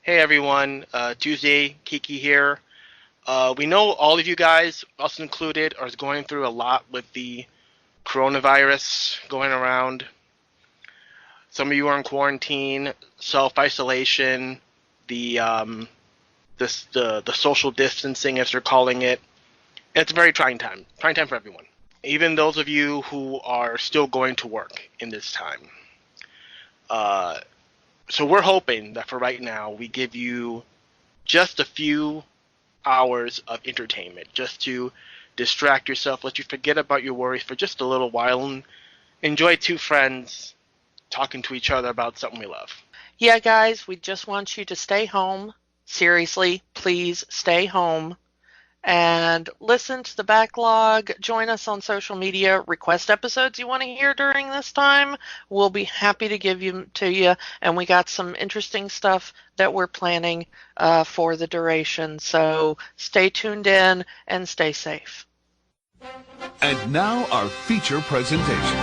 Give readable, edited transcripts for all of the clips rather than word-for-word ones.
Hey everyone, Tuesday, Kiki here. We know all of you guys, us included, are going through a lot with the coronavirus going around. Some of you are in quarantine, self-isolation, the social distancing, as they're calling it. And it's a very trying time for everyone. Even those of you who are still going to work in this time. So we're hoping that for right now, we give you just a few hours of entertainment just to distract yourself, let you forget about your worries for just a little while and enjoy two friends talking to each other about something we love. Yeah, guys, we just want you to stay home. Seriously, please stay home and listen to the backlog. Join us on social media. Request episodes you want to hear during this time. We'll be happy to give them to you. And we got some interesting stuff that we're planning for the duration. So stay tuned in and stay safe. And now our feature presentation.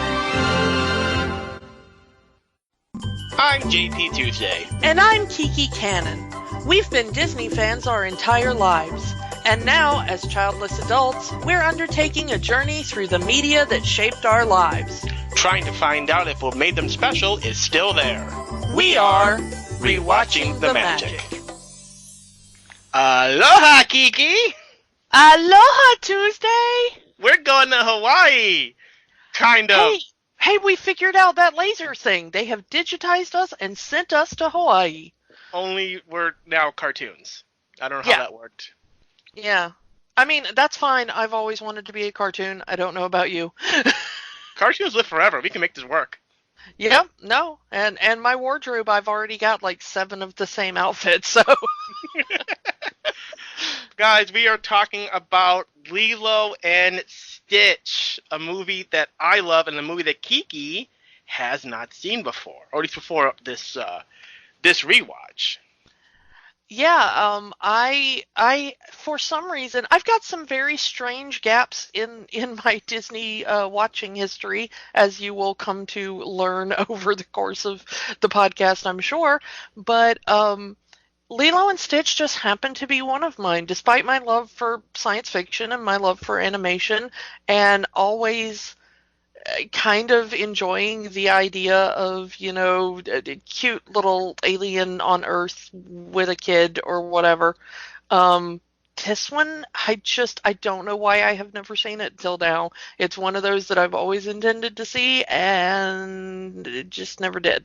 I'm JP Tuesday. And I'm Kiki Canon. We've been Disney fans our entire lives. And now, as childless adults, we're undertaking a journey through the media that shaped our lives. Trying to find out if what made them special is still there. We are Rewatching the Magic. Aloha, Kiki! Aloha, Tuesday! We're going to Hawaii! Kind of. Hey, we figured out that laser thing. They have digitized us and sent us to Hawaii. Only we're now cartoons. I don't know how that worked. Yeah. I mean, that's fine. I've always wanted to be a cartoon. I don't know about you. Cartoons live forever. We can make this work. Yeah, no. And my wardrobe, I've already got like 7 of the same outfits, so. Guys, we are talking about Lilo and Stitch, a movie that I love and a movie that Kiki has not seen before, or at least before this rewatch. Yeah, I for some reason I've got some very strange gaps in my Disney watching history, as you will come to learn over the course of the podcast, I'm sure. But Lilo and Stitch just happened to be one of mine, despite my love for science fiction and my love for animation, and always kind of enjoying the idea of, a cute little alien on Earth with a kid or whatever. This one, I don't know why I have never seen it till now. It's one of those that I've always intended to see and it just never did.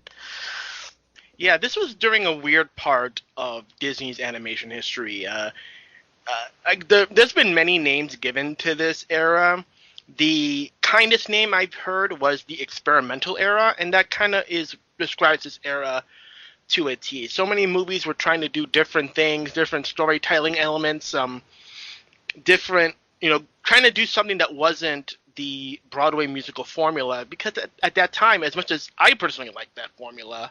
Yeah, this was during a weird part of Disney's animation history. There's been many names given to this era. The kindest name I've heard was the experimental era, and that kind of describes this era to a T. So many movies were trying to do different things, different storytelling elements, trying to do something that wasn't the Broadway musical formula, because at that time, as much as I personally liked that formula,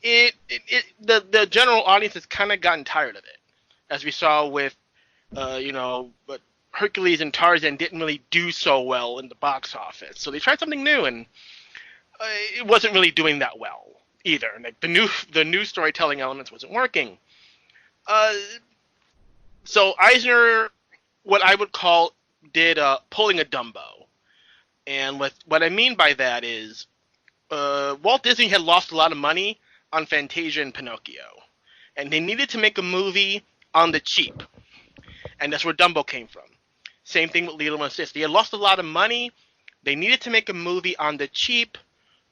the general audience has kind of gotten tired of it, as we saw with, but Hercules and Tarzan didn't really do so well in the box office. So they tried something new, and it wasn't really doing that well either. Like the new storytelling elements wasn't working. So Eisner, what I would call, did pulling a Dumbo. And what I mean by that is Walt Disney had lost a lot of money on Fantasia and Pinocchio. And they needed to make a movie on the cheap. And that's where Dumbo came from. Same thing with Lilo and Stitch. They had lost a lot of money. They needed to make a movie on the cheap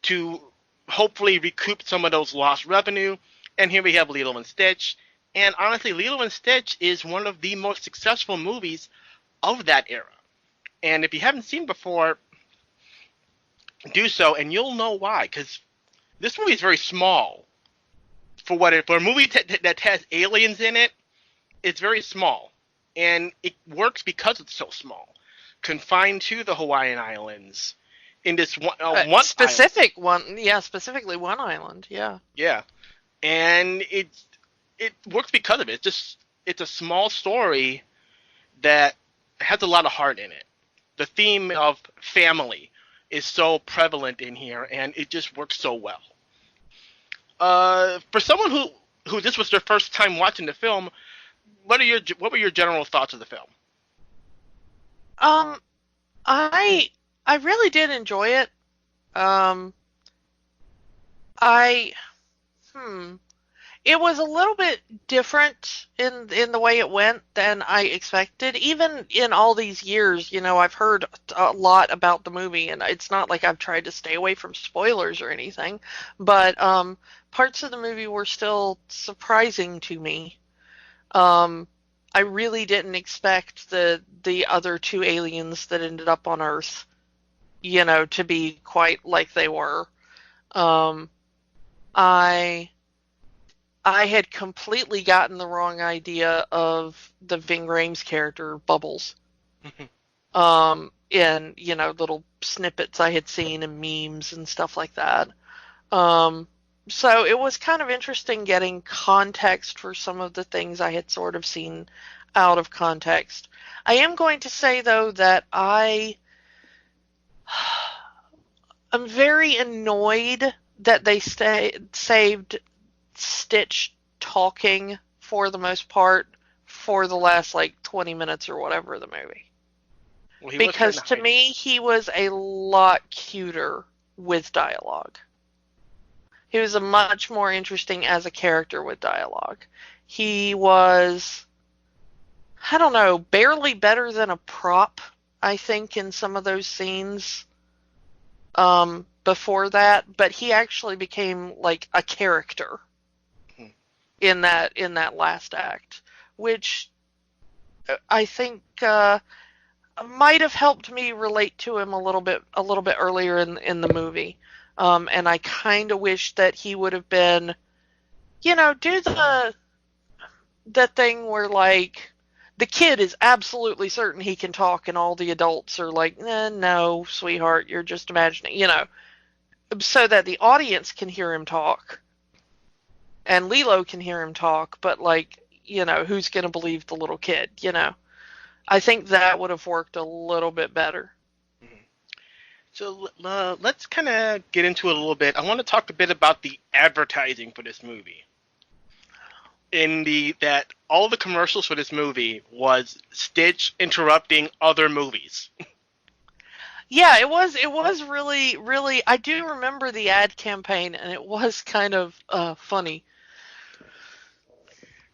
to hopefully recoup some of those lost revenue. And here we have Lilo and Stitch. And honestly, Lilo and Stitch is one of the most successful movies of that era. And if you haven't seen before, do so, and you'll know why. Because this movie is very small. For a movie that has aliens in it, it's very small. And it works because it's so small, confined to the Hawaiian Islands, in this one specific island. one, yeah, specifically one island, yeah. Yeah, and it works because of it. It's a small story that has a lot of heart in it. The theme of family is so prevalent in here, and it just works so well. For someone who who this was their first time watching the film, what were your general thoughts of the film? Um, I really did enjoy it. Um, I hmm. It was a little bit different in the way it went than I expected. Even in all these years, I've heard a lot about the movie, and it's not like I've tried to stay away from spoilers or anything, but parts of the movie were still surprising to me. Um, I really didn't expect the other two aliens that ended up on Earth, to be quite like they were. Um, I I had completely gotten the wrong idea of the Ving Rhames character, Bubbles. In, little snippets I had seen in memes and stuff like that. So it was kind of interesting getting context for some of the things I had sort of seen out of context. I am going to say, though, that I'm very annoyed that they saved Stitch talking for the most part for the last 20 minutes or whatever of the movie. Well, because to me, he was a lot cuter with dialogue. He was a much more interesting as a character with dialogue. He was, I don't know, barely better than a prop, I think, in some of those scenes before that, but he actually became a character in that last act, which I think might have helped me relate to him a little bit earlier in the movie. And I kind of wish that he would have been, do the thing where the kid is absolutely certain he can talk, and all the adults are like, no, sweetheart, you're just imagining, so that the audience can hear him talk, and Lilo can hear him talk, but who's going to believe the little kid, I think that would have worked a little bit better. So let's kind of get into it a little bit. I want to talk a bit about the advertising for this movie. That all the commercials for this movie was Stitch interrupting other movies. Yeah, it was really, really, I do remember the ad campaign, and it was kind of funny.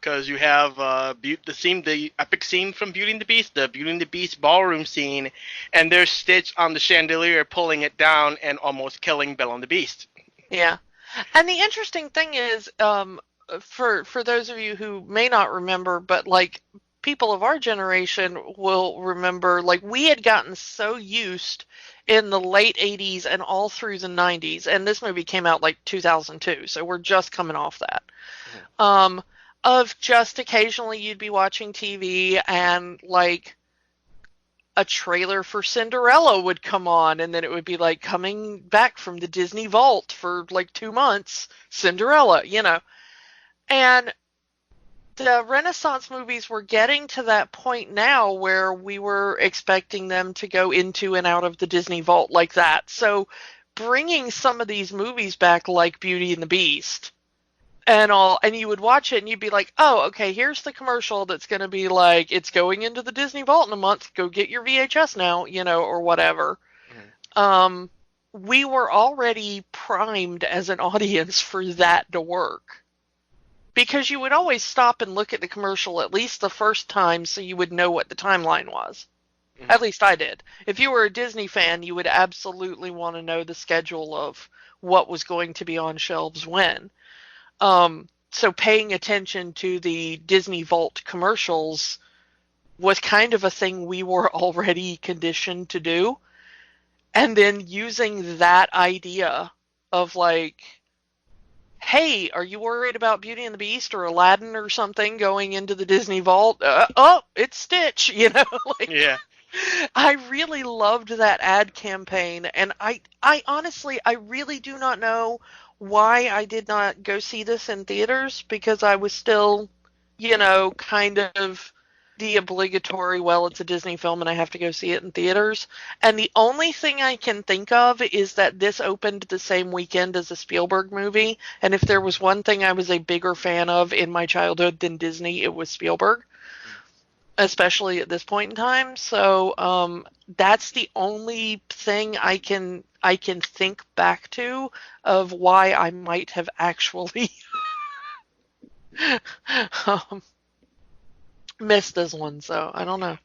Because you have the epic scene from Beauty and the Beast, the Beauty and the Beast ballroom scene, and there's Stitch on the chandelier pulling it down and almost killing Belle and the Beast. Yeah. And the interesting thing is, for those of you who may not remember, but people of our generation will remember, we had gotten so used in the late 80s and all through the 90s, and this movie came out 2002, so we're just coming off that. Mm-hmm. Of just occasionally you'd be watching TV and a trailer for Cinderella would come on, and then it would be coming back from the Disney vault for 2 months, Cinderella, And the Renaissance movies were getting to that point now where we were expecting them to go into and out of the Disney vault like that. So bringing some of these movies back like Beauty and the Beast and you would watch it and you'd be like, oh, okay, here's the commercial that's going to be it's going into the Disney vault in a month. Go get your VHS now, or whatever. Mm-hmm. We were already primed as an audience for that to work. Because you would always stop and look at the commercial at least the first time so you would know what the timeline was. Mm-hmm. At least I did. If you were a Disney fan, you would absolutely want to know the schedule of what was going to be on shelves when. So paying attention to the Disney Vault commercials was kind of a thing we were already conditioned to do. And then using that idea of hey, are you worried about Beauty and the Beast or Aladdin or something going into the Disney Vault? Oh, it's Stitch, Yeah. I really loved that ad campaign, and I honestly, I really do not know why I did not go see this in theaters, because I was still, kind of the obligatory, well, it's a Disney film and I have to go see it in theaters. And the only thing I can think of is that this opened the same weekend as a Spielberg movie. And if there was one thing I was a bigger fan of in my childhood than Disney, it was Spielberg, especially at this point in time. So that's the only thing I can think back to of why I might have actually missed this one. So I don't know.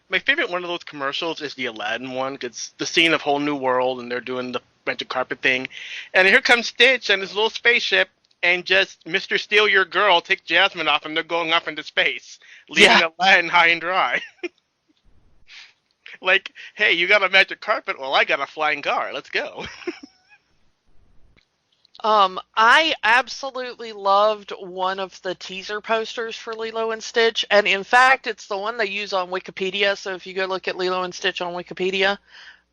My favorite one of those commercials is the Aladdin one. It's the scene of Whole New World, and they're doing the red carpet thing. And here comes Stitch and his little spaceship, and just Mr. Steal Your Girl takes Jasmine off, and they're going off into space, leaving Aladdin high and dry. Like, hey, you got a magic carpet? Well, I got a flying car. Let's go. I absolutely loved one of the teaser posters for Lilo and Stitch, and in fact, it's the one they use on Wikipedia, so if you go look at Lilo and Stitch on Wikipedia,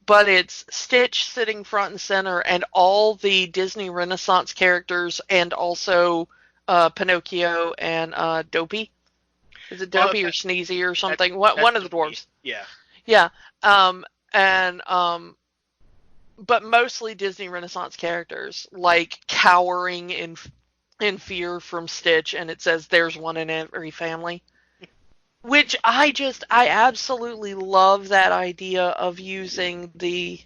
but it's Stitch sitting front and center, and all the Disney Renaissance characters, and also Pinocchio and Dopey. Is it Dopey or Sneezy or something? One of the dwarves. Yeah. Yeah. But mostly Disney Renaissance characters, like cowering in fear from Stitch, and it says there's one in every family. Which I absolutely love that idea of using the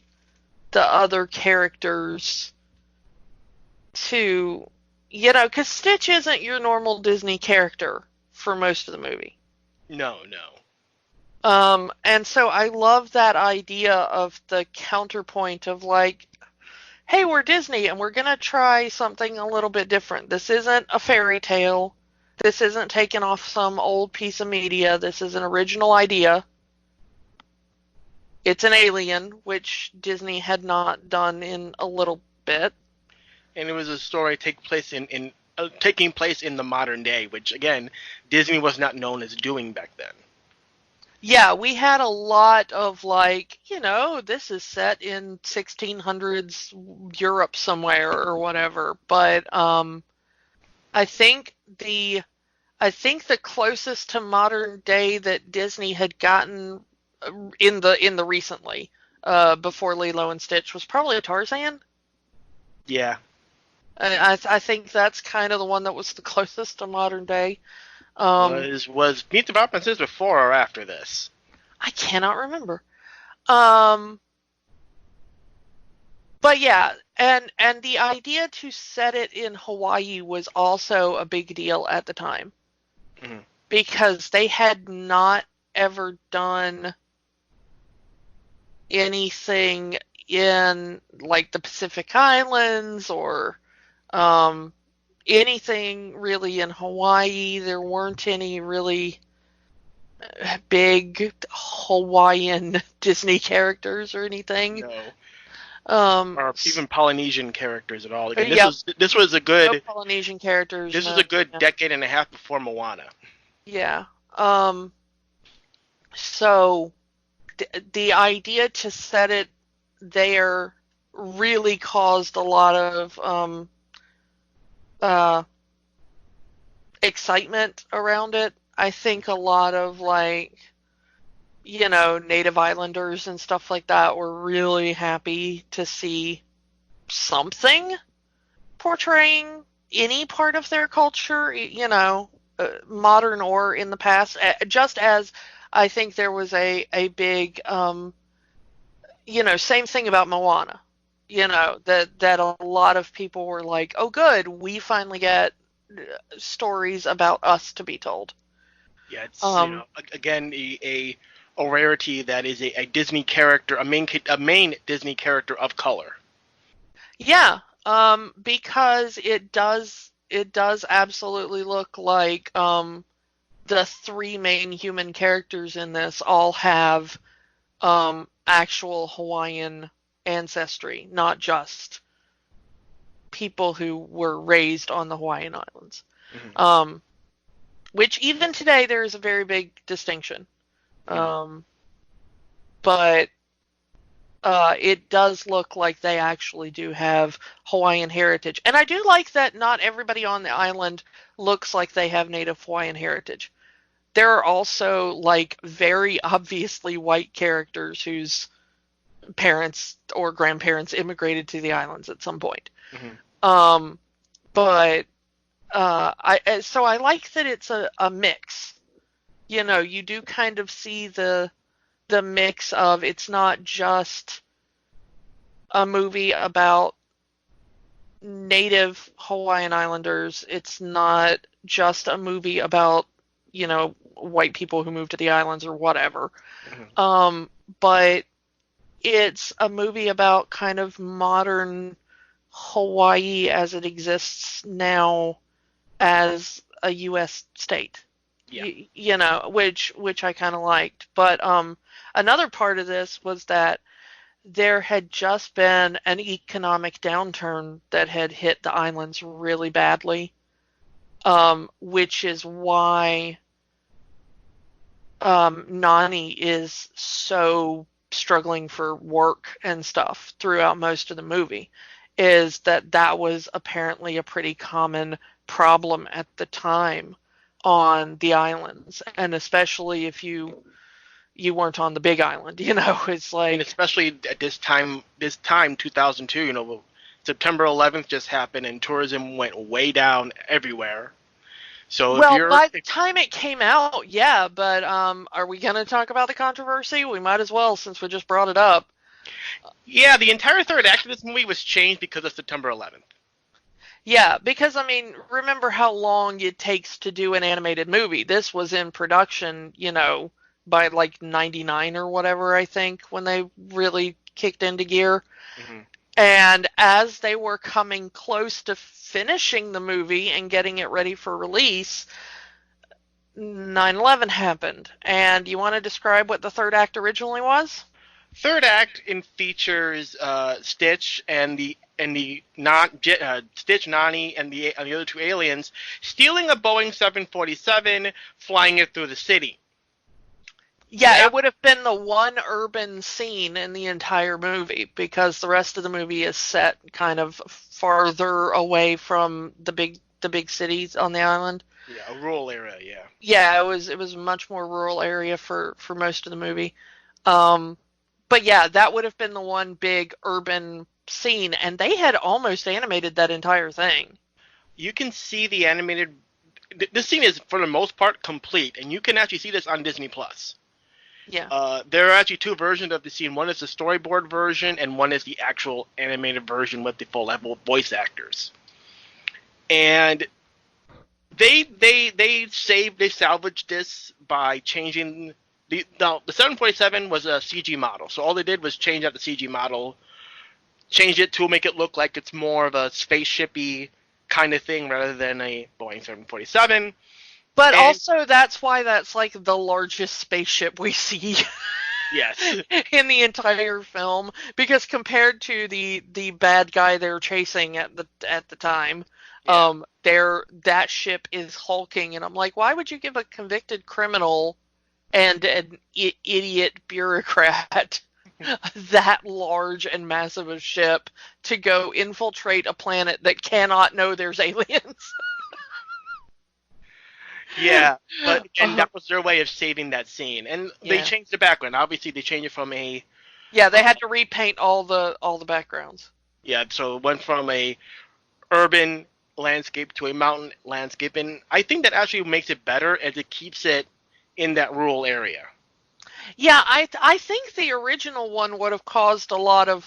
other characters to, because Stitch isn't your normal Disney character for most of the movie. No. And so I love that idea of the counterpoint of like, hey, we're Disney and we're going to try something a little bit different. This isn't a fairy tale. This isn't taken off some old piece of media. This is an original idea. It's an alien, which Disney had not done in a little bit. And it was a story taking place in the modern day, which, again, Disney was not known as doing back then. Yeah, we had a lot of like, this is set in 1600s Europe somewhere or whatever. But I think the closest to modern day that Disney had gotten in the recently before Lilo and Stitch was probably Tarzan. Yeah. I think that's kind of the one that was the closest to modern day. Was Meet the Robinsons before or after this? I cannot remember. But yeah, and the idea to set it in Hawaii was also a big deal at the time. Mm-hmm. Because they had not ever done anything in like the Pacific Islands or anything really in Hawaii. There weren't any really big Hawaiian Disney characters or anything. No. Or even Polynesian characters at all. Again, this was a good no Polynesian characters. This was a good decade and a half before Moana. Yeah. So the idea to set it there really caused a lot of excitement around it. I think a lot of Native Islanders and stuff like that were really happy to see something portraying any part of their culture, modern or in the past, just as I think there was a big, same thing about Moana, that a lot of people were like, oh good, we finally get stories about us to be told. Yeah, it's, again, a rarity that is a Disney character, a main Disney character of color. Yeah, because it does absolutely look like the three main human characters in this all have actual Hawaiian ancestry, not just people who were raised on the Hawaiian Islands. Mm-hmm. Which even today there is a very big distinction. But it does look like they actually do have Hawaiian heritage. And I do like that not everybody on the island looks like they have native Hawaiian heritage. there are also like very obviously white characters whose parents or grandparents immigrated to the islands at some point. Mm-hmm. But I like that it's a mix. You know, you do kind of see the mix of, it's not just a movie about native Hawaiian Islanders. It's not just a movie about, you know, white people who moved to the islands or whatever. Mm-hmm. But it's a movie about kind of modern Hawaii as it exists now as a U.S. state. Yeah. You know, which I kind of liked. But another part of this was that there had just been an economic downturn that had hit the islands really badly, which is why Nani is so struggling for work and stuff throughout most of the movie, is that was apparently a pretty common problem at the time on the islands, and especially if you weren't on the big island, you know, it's like, And especially at this time, 2002, you know, September 11th just happened and tourism went way down everywhere. So well, by the time it came out, yeah, but are we going to talk about the controversy? We might as well, since we just brought it up. Yeah, the entire third act of this movie was changed because of September 11th. Yeah, because, I mean, remember how long it takes to do an animated movie. This was in production, you know, by like 99 or whatever, I think, when they really kicked into gear. Mm-hmm. And as they were coming close to finishing the movie and getting it ready for release, 9/11 happened. And you want to describe what the third act originally was? Third act features Stitch and Stitch, Nani, and the other two aliens stealing a Boeing 747, flying it through the city. Yeah, it would have been the one urban scene in the entire movie, because the rest of the movie is set kind of farther away from the big cities on the island. Yeah, a rural area, yeah. Yeah, it was a much more rural area for most of the movie. But yeah, that would have been the one big urban scene, and they had almost animated that entire thing. You can see the animated. This scene is, for the most part, complete, and you can actually see this on Disney Plus. Yeah. There are actually two versions of the scene. One is the storyboard version, and one is the actual animated version with the full level voice actors. And they salvaged this by changing the 747 was a CG model. So all they did was change out the CG model, change it to make it look like it's more of a spaceship-y kind of thing rather than a Boeing 747. But also, that's why that's like the largest spaceship we see. Yes. In the entire film, because compared to the bad guy they're chasing at the time, yeah. That ship is hulking, and I'm like, why would you give a convicted criminal and an idiot bureaucrat that large and massive a ship to go infiltrate a planet that cannot know there's aliens? Yeah, but and that was their way of saving that scene, and they changed the background. Obviously, they changed it from a. Yeah, they had to repaint all the backgrounds. Yeah, so it went from a urban landscape to a mountain landscape, and I think that actually makes it better as it keeps it in that rural area. Yeah, I think the original one would have caused a lot of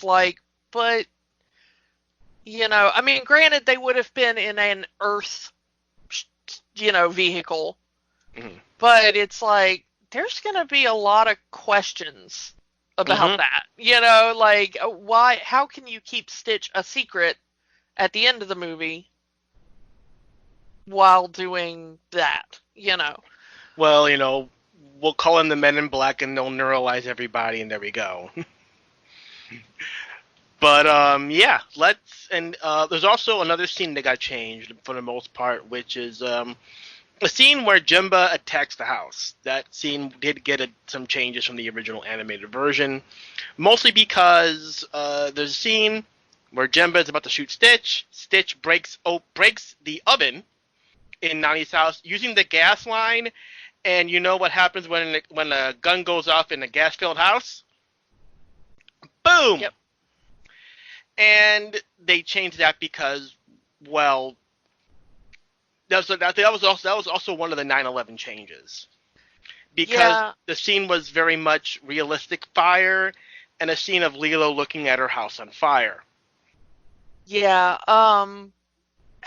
but you know, I mean, granted they would have been in an Earth, you know, vehicle, but it's like there's going to be a lot of questions about that. You know, like why? How can you keep Stitch a secret at the end of the movie while doing that? You know. Well, you know, we'll call in the Men in Black and they'll neuralize everybody, and there we go. But yeah, there's also another scene that got changed for the most part, which is a scene where Jimba attacks the house. That scene did get some changes from the original animated version, mostly because there's a scene where Jimba is about to shoot Stitch. Stitch breaks the oven, in Nani's house using the gas line, and you know what happens when a gun goes off in a gas-filled house? Boom! Yep. And they changed that because, well, that was also one of the 9/11 changes. Because Yeah. the scene was very much realistic fire, and a scene of Lilo looking at her house on fire. Yeah.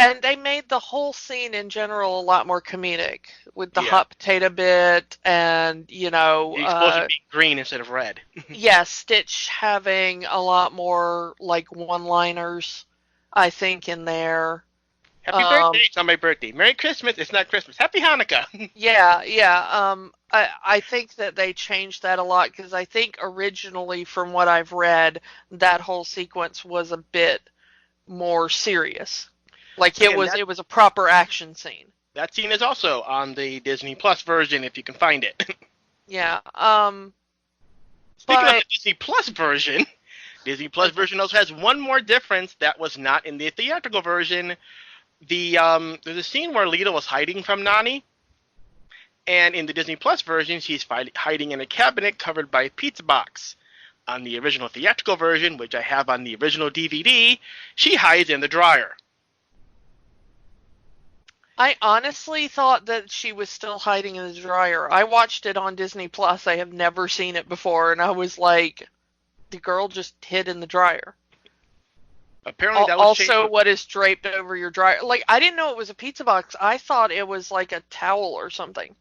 And they made the whole scene in general a lot more comedic with the Yeah. hot potato bit and, The explosion being green instead of red. yeah, Stitch having a lot more like one-liners, I think, in there. Happy birthday! It's not my birthday. Merry Christmas! It's not Christmas. Happy Hanukkah! Yeah. I think that they changed that a lot because I think originally, from what I've read, that whole sequence was a bit more serious. Like it was a proper action scene. That scene is also on the Disney Plus version, if you can find it. Yeah. Speaking of But the Disney Plus version, Disney Plus version also has one more difference that was not in the theatrical version. There's a scene where Lilo was hiding from Nani, and in the Disney Plus version, she's hiding in a cabinet covered by a pizza box. On the original theatrical version, which I have on the original DVD, she hides in the dryer. I honestly thought that she was still hiding in the dryer. I watched it on Disney Plus. I have never seen it before, and I was like, the girl just hid in the dryer. Apparently that was Also, changed. what is draped over your dryer? Like, I didn't know it was a pizza box. I thought it was like a towel or something.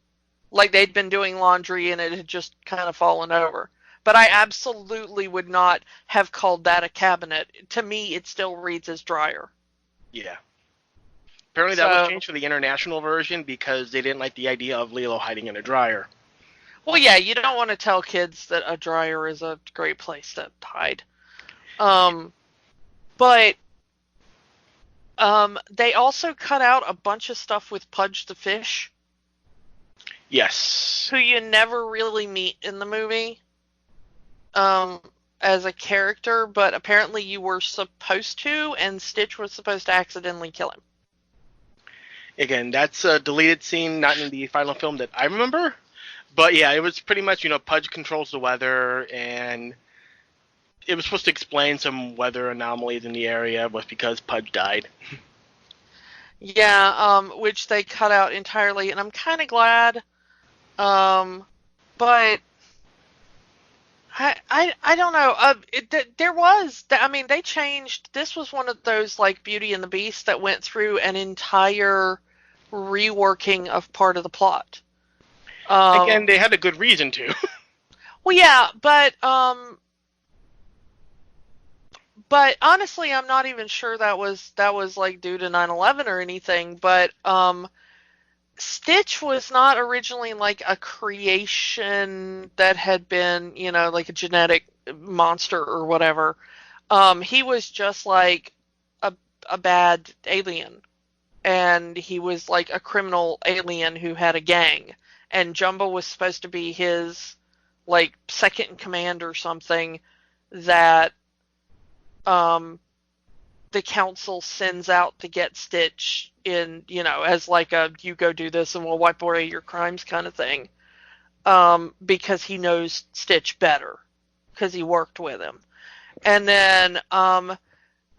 Like they'd been doing laundry and it had just kind of fallen over. But I absolutely would not have called that a cabinet. To me, it still reads as dryer. Yeah. Apparently that was changed for the international version because they didn't like the idea of Lilo hiding in a dryer. Well, yeah, you don't want to tell kids that a dryer is a great place to hide. But they also cut out a bunch of stuff with Pudge the fish, Yes. who you never really meet in the movie as a character, but apparently you were supposed to, and Stitch was supposed to accidentally kill him. Again, that's a deleted scene, not in the final film that I remember. But yeah, it was pretty much, Pudge controls the weather, and it was supposed to explain some weather anomalies in the area was because Pudge died. Yeah, which they cut out entirely, and I'm kind of glad. But I don't know. They changed. This was one of those like Beauty and the Beast that went through an entire reworking of part of the plot. Again, they had a good reason to. Well, yeah, but honestly, I'm not even sure that was like due to 9/11 or anything. But Stitch was not originally like a creation that had been, like a genetic monster or whatever. He was just like a bad alien, and he was like a criminal alien who had a gang, and Jumbo was supposed to be his like second in command or something that the council sends out to get Stitch in, as like a you go do this and we'll wipe away your crimes kind of thing, because he knows Stitch better because he worked with him. And then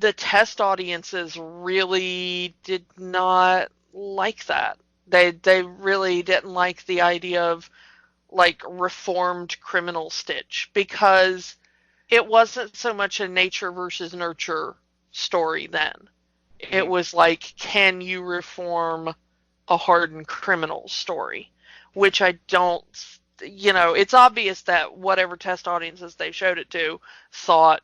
the test audiences really did not like that. They really didn't like the idea of like reformed criminal Stitch, because it wasn't so much a nature versus nurture story then. It was like, can you reform a hardened criminal story? Which I don't, it's obvious that whatever test audiences they showed it to thought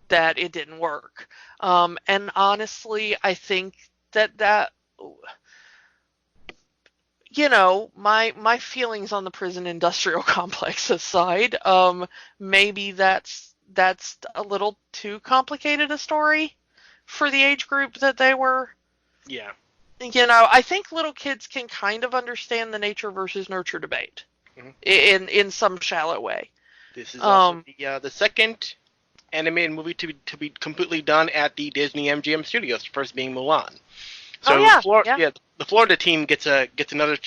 that it didn't work. And honestly, I think that my feelings on the prison industrial complex aside, maybe that's a little too complicated a story for the age group that they were. Yeah. I think little kids can kind of understand the nature versus nurture debate in some shallow way. This is also the second animated movie to be completely done at the Disney MGM Studios, first being Mulan. So yeah. the Florida team gets another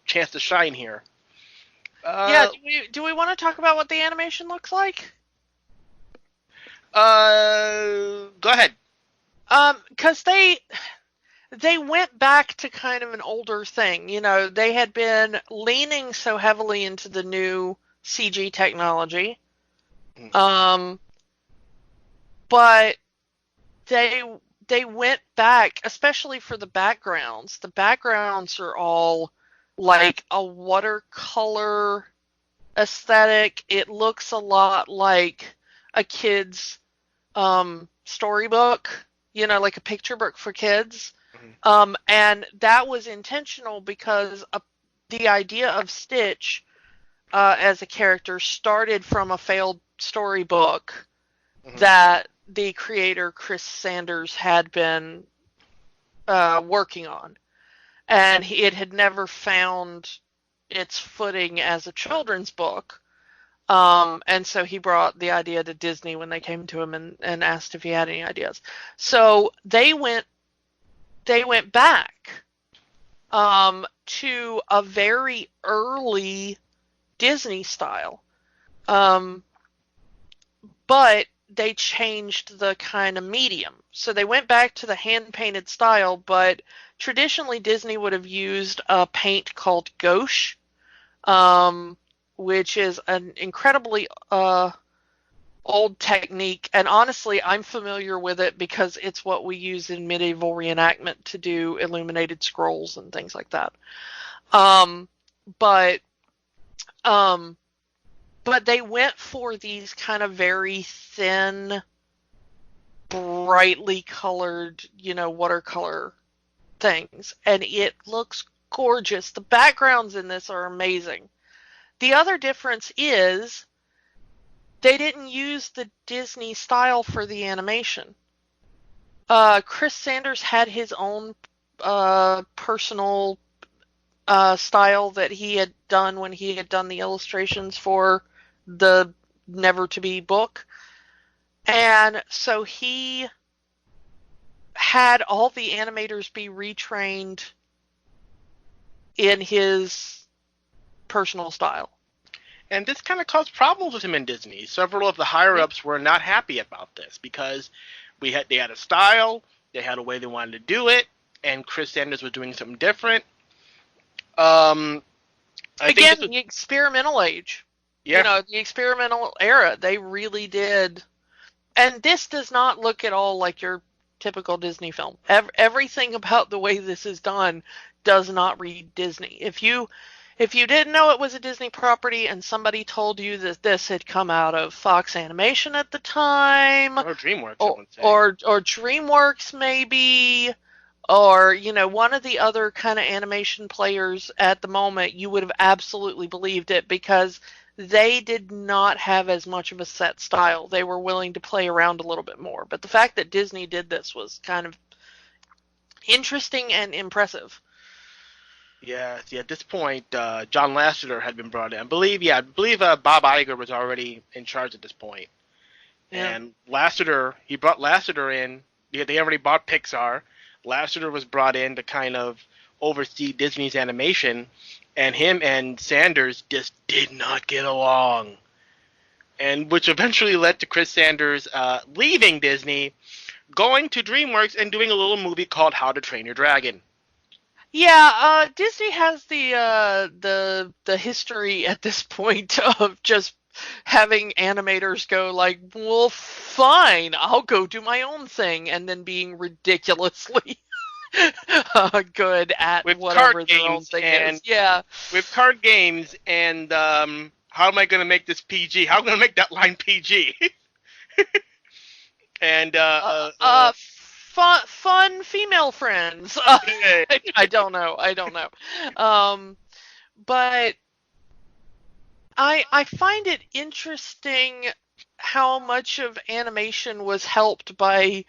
chance to shine here. Yeah, do we want to talk about what the animation looks like? Go ahead. Because they went back to kind of an older thing. You know, they had been leaning so heavily into the new CG technology. But they went back, especially for the backgrounds. The backgrounds are all like a watercolor aesthetic. It looks a lot like a kid's storybook, you know, like a picture book for kids. And that was intentional because the idea of Stitch as a character started from a failed storybook that the creator Chris Sanders had been working on, and it had never found its footing as a children's book. And so he brought the idea to Disney when they came to him and asked if he had any ideas. So they went back to a very early Disney style. But they changed the kind of medium. So they went back to the hand-painted style, but traditionally Disney would have used a paint called gouache, which is an incredibly old technique. And honestly, I'm familiar with it because it's what we use in medieval reenactment to do illuminated scrolls and things like that. But they went for these kind of very thin, brightly colored, you know, watercolor things. And it looks gorgeous. The backgrounds in this are amazing. The other difference is they didn't use the Disney style for the animation. Chris Sanders had his own personal style that he had done when he had done the illustrations for the Never to Be book. And so he had all the animators be retrained in his personal style. And this kind of caused problems with him in Disney. Several of the higher-ups were not happy about this because they had a style, they had a way they wanted to do it, and Chris Sanders was doing something different. The experimental age. Yeah. You know, the experimental era, they really did. And this does not look at all like your typical Disney film. Everything about the way this is done does not read Disney. If you didn't know it was a Disney property and somebody told you that this had come out of Fox Animation at the time, or DreamWorks, I would say. or DreamWorks maybe, or, you know, one of the other kind of animation players at the moment, you would have absolutely believed it because they did not have as much of a set style. They were willing to play around a little bit more. But the fact that Disney did this was kind of interesting and impressive. Yeah, see, at this point, John Lasseter had been brought in. I believe Bob Iger was already in charge at this point. Yeah. And he brought Lasseter in. They already bought Pixar. Lasseter was brought in to kind of oversee Disney's animation, and him and Sanders just did not get along. And which eventually led to Chris Sanders leaving Disney, going to DreamWorks and doing a little movie called How to Train Your Dragon. Yeah, Disney has the history at this point of just having animators go like, well, fine, I'll go do my own thing, and then being ridiculously good at with whatever their own thing is. Yeah, with card games and how am I going to make this PG? How am I going to make that line PG? And fun female friends. I don't know. But I find it interesting how much of animation was helped by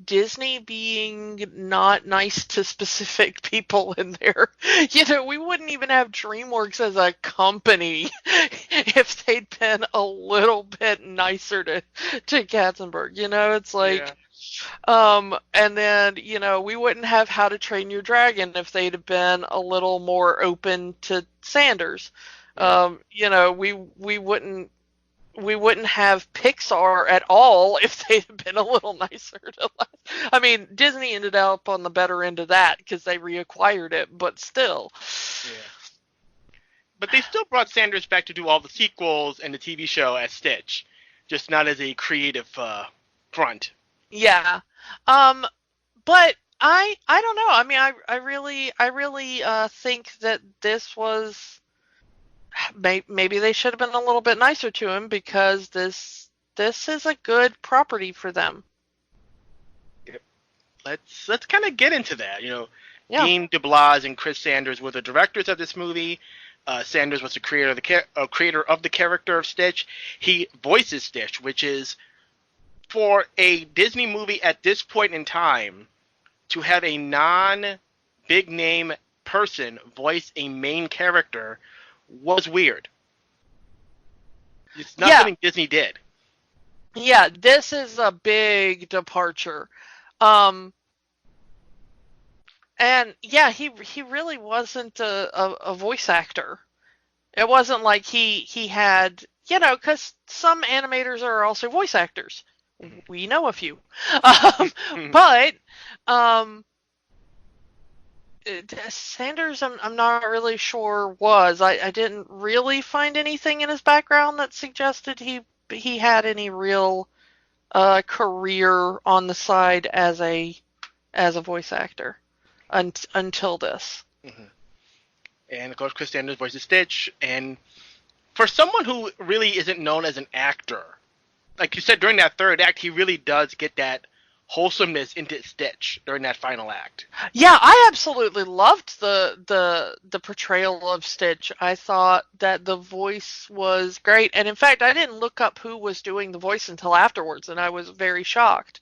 Disney being not nice to specific people in there. You know, we wouldn't even have DreamWorks as a company if they'd been a little bit nicer to Katzenberg. You know, it's like, And then, we wouldn't have How to Train Your Dragon if they'd have been a little more open to Sanders. Yeah. We wouldn't have Pixar at all if they'd have been a little nicer to us. I mean, Disney ended up on the better end of that because they reacquired it, but still. Yeah. But they still brought Sanders back to do all the sequels and the TV show as Stitch, just not as a creative front. Yeah. But I don't know. I mean, I really think that this was maybe they should have been a little bit nicer to him because this is a good property for them. Yep. Let's kind of get into that. Yeah. Dean DeBlas and Chris Sanders were the directors of this movie. Sanders was the creator of the character of Stitch. He voices Stitch, which is, for a Disney movie at this point in time, to have a non-big name person voice a main character was weird. It's not something Disney did. Yeah, this is a big departure. And yeah, he really wasn't a voice actor. It wasn't like he had, because some animators are also voice actors. We know a few. But Sanders, I'm not really sure was. I didn't really find anything in his background that suggested he had any real career on the side as a voice actor until this. Mm-hmm. And of course, Chris Sanders voices Stitch. And for someone who really isn't known as an actor, like you said, during that third act, he really does get that wholesomeness into Stitch during that final act. Yeah, I absolutely loved the portrayal of Stitch. I thought that the voice was great, and in fact, I didn't look up who was doing the voice until afterwards, and I was very shocked.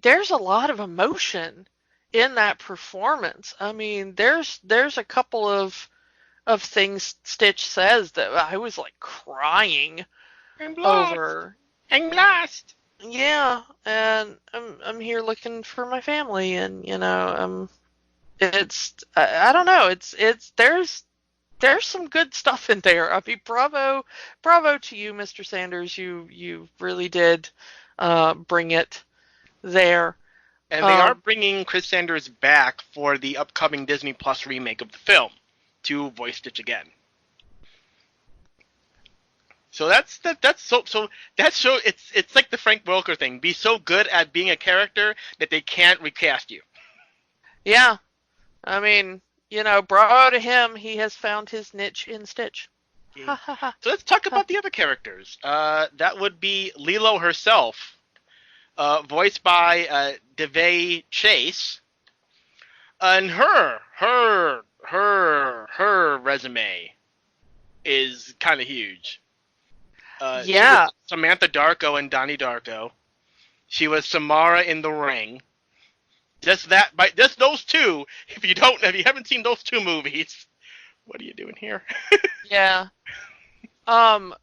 There's a lot of emotion in that performance. I mean, there's a couple of things Stitch says that I was like crying over. I'm lost. Yeah, and I'm here looking for my family, and it's I don't know, it's there's some good stuff in there. I mean, bravo to you, Mr. Sanders. You really did bring it there. And they are bringing Chris Sanders back for the upcoming Disney Plus remake of the film to voice Stitch again. So that's it's like the Frank Welker thing. Be so good at being a character that they can't recast you. Yeah. I mean, bravo to him. He has found his niche in Stitch. Okay. So let's talk about the other characters. That would be Lilo herself, voiced by DeVay Chase. And her resume is kind of huge. Yeah. She was Samantha Darko and Donnie Darko. She was Samara in The Ring. Just those two. If you haven't seen those two movies, what are you doing here? Yeah.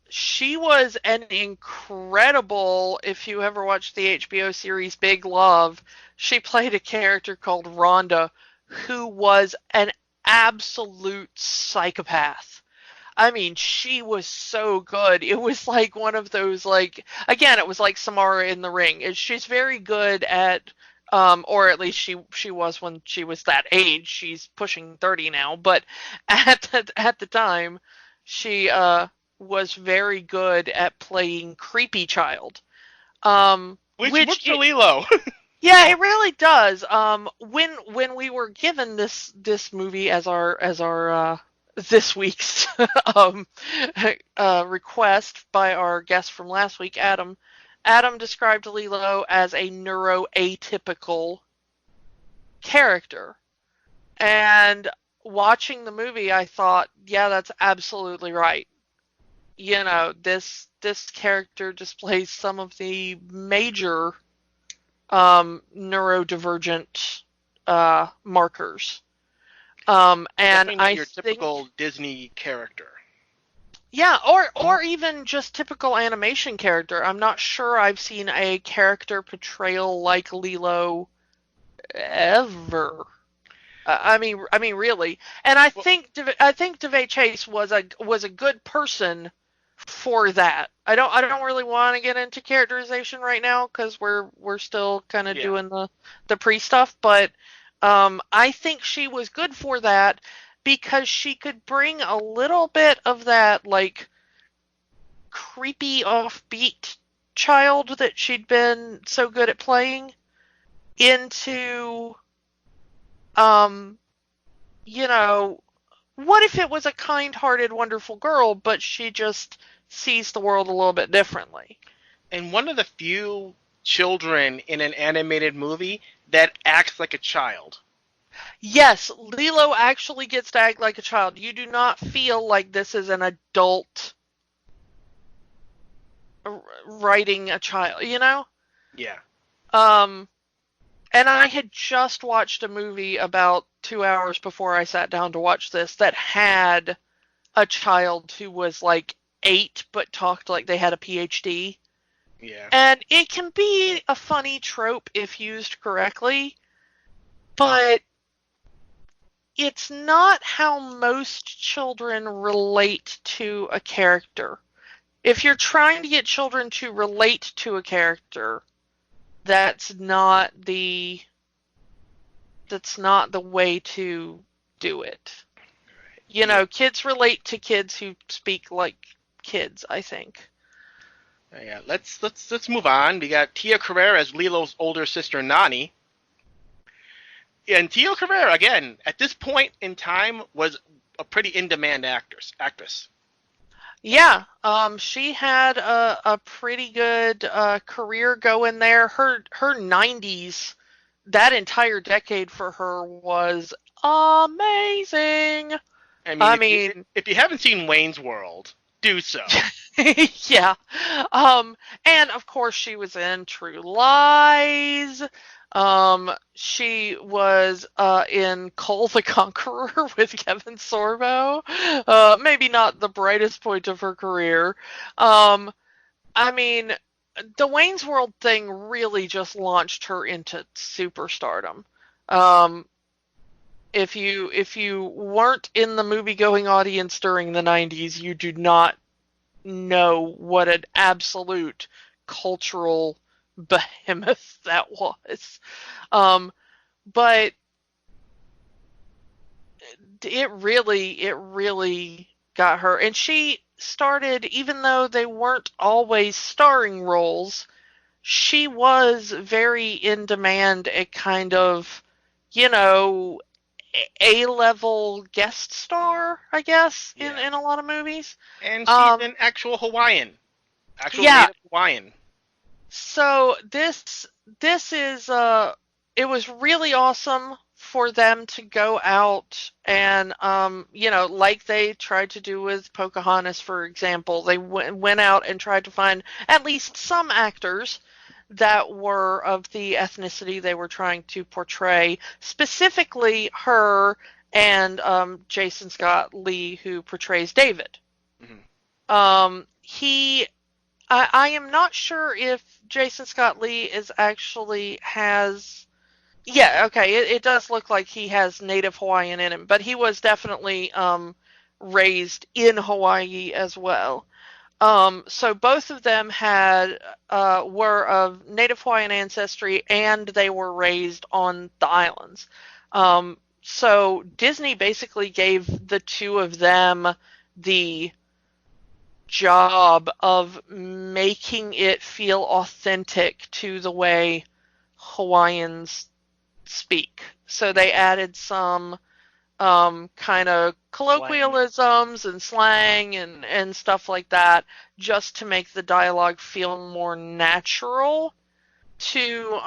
She was an incredible, if you ever watched the HBO series Big Love, she played a character called Rhonda who was an absolute psychopath. I mean, she was so good. It was like one of those, again, it was like Samara in The Ring. She's very good at, or at least she was when she was that age. She's pushing 30 now, but at the time, she was very good at playing creepy child. Which works for Lilo. Yeah, it really does. When we were given this movie as our this week's request by our guest from last week, Adam described Lilo as a neuroatypical character. And watching the movie, I thought, yeah, that's absolutely right. This character displays some of the major neurodivergent markers. And Definitely not I your think typical Disney character. Yeah, or even just typical animation character. I'm not sure I've seen a character portrayal like Lilo ever. I mean, really. And I Well, think DeVay Chase was a good person for that. I don't really want to get into characterization right now because we're still kind of yeah. doing the pre stuff, but I think she was good for that because she could bring a little bit of that like creepy offbeat child that she'd been so good at playing into um you know, what if it was a kind-hearted, wonderful girl, but she just sees the world a little bit differently? And one of the few children in an animated movie that acts like a child. Yes, Lilo actually gets to act like a child. You do not feel like this is an adult writing a child, you know? Yeah. Um, and I had just watched a movie about 2 hours before I sat down to watch this that had a child who was like 8 but talked like they had a PhD. Yeah. And it can be a funny trope if used correctly, but it's not how most children relate to a character. If you're trying to get children to relate to a character, that's not the way to do it. You Yeah. know, kids relate to kids who speak like kids, I think. Yeah. Let's move on. We got Tia Carrere as Lilo's older sister Nani. And Tia Carrere, again, at this point in time, was a pretty in-demand actress. Yeah, she had a pretty good career going there. Her 90s, that entire decade for her was amazing. I mean, I mean, if you haven't seen Wayne's World, do so. yeah. And of course she was in True Lies. She was in Cole the Conqueror with Kevin Sorbo. Maybe not the brightest point of her career. Um, I mean, the Wayne's World thing really just launched her into superstardom. Um, if you weren't in the movie going audience during the 90s, you do not know what an absolute cultural behemoth that was. But it really got her. And she started, even though they weren't always starring roles, she was very in demand at kind of, you know, A-level guest star, I guess, in, Yeah. in a lot of movies. And she's Um, an actual Hawaiian. Actual yeah, native Hawaiian. so this is it was really awesome for them to go out and like they tried to do with Pocahontas, for example. They went out and tried to find at least some actors that were of the ethnicity they were trying to portray, specifically her and Jason Scott Lee, who portrays David. Mhm. He I am not sure if Jason Scott Lee is actually has. Yeah, okay, it does look like he has native Hawaiian in him, but he was definitely raised in Hawaii as well. So both of them were of native Hawaiian ancestry, and they were raised on the islands. So Disney basically gave the two of them the job of making it feel authentic to the way Hawaiians speak. So they added some kind of Slang. colloquialisms and slang and stuff like that just to make the dialogue feel more natural to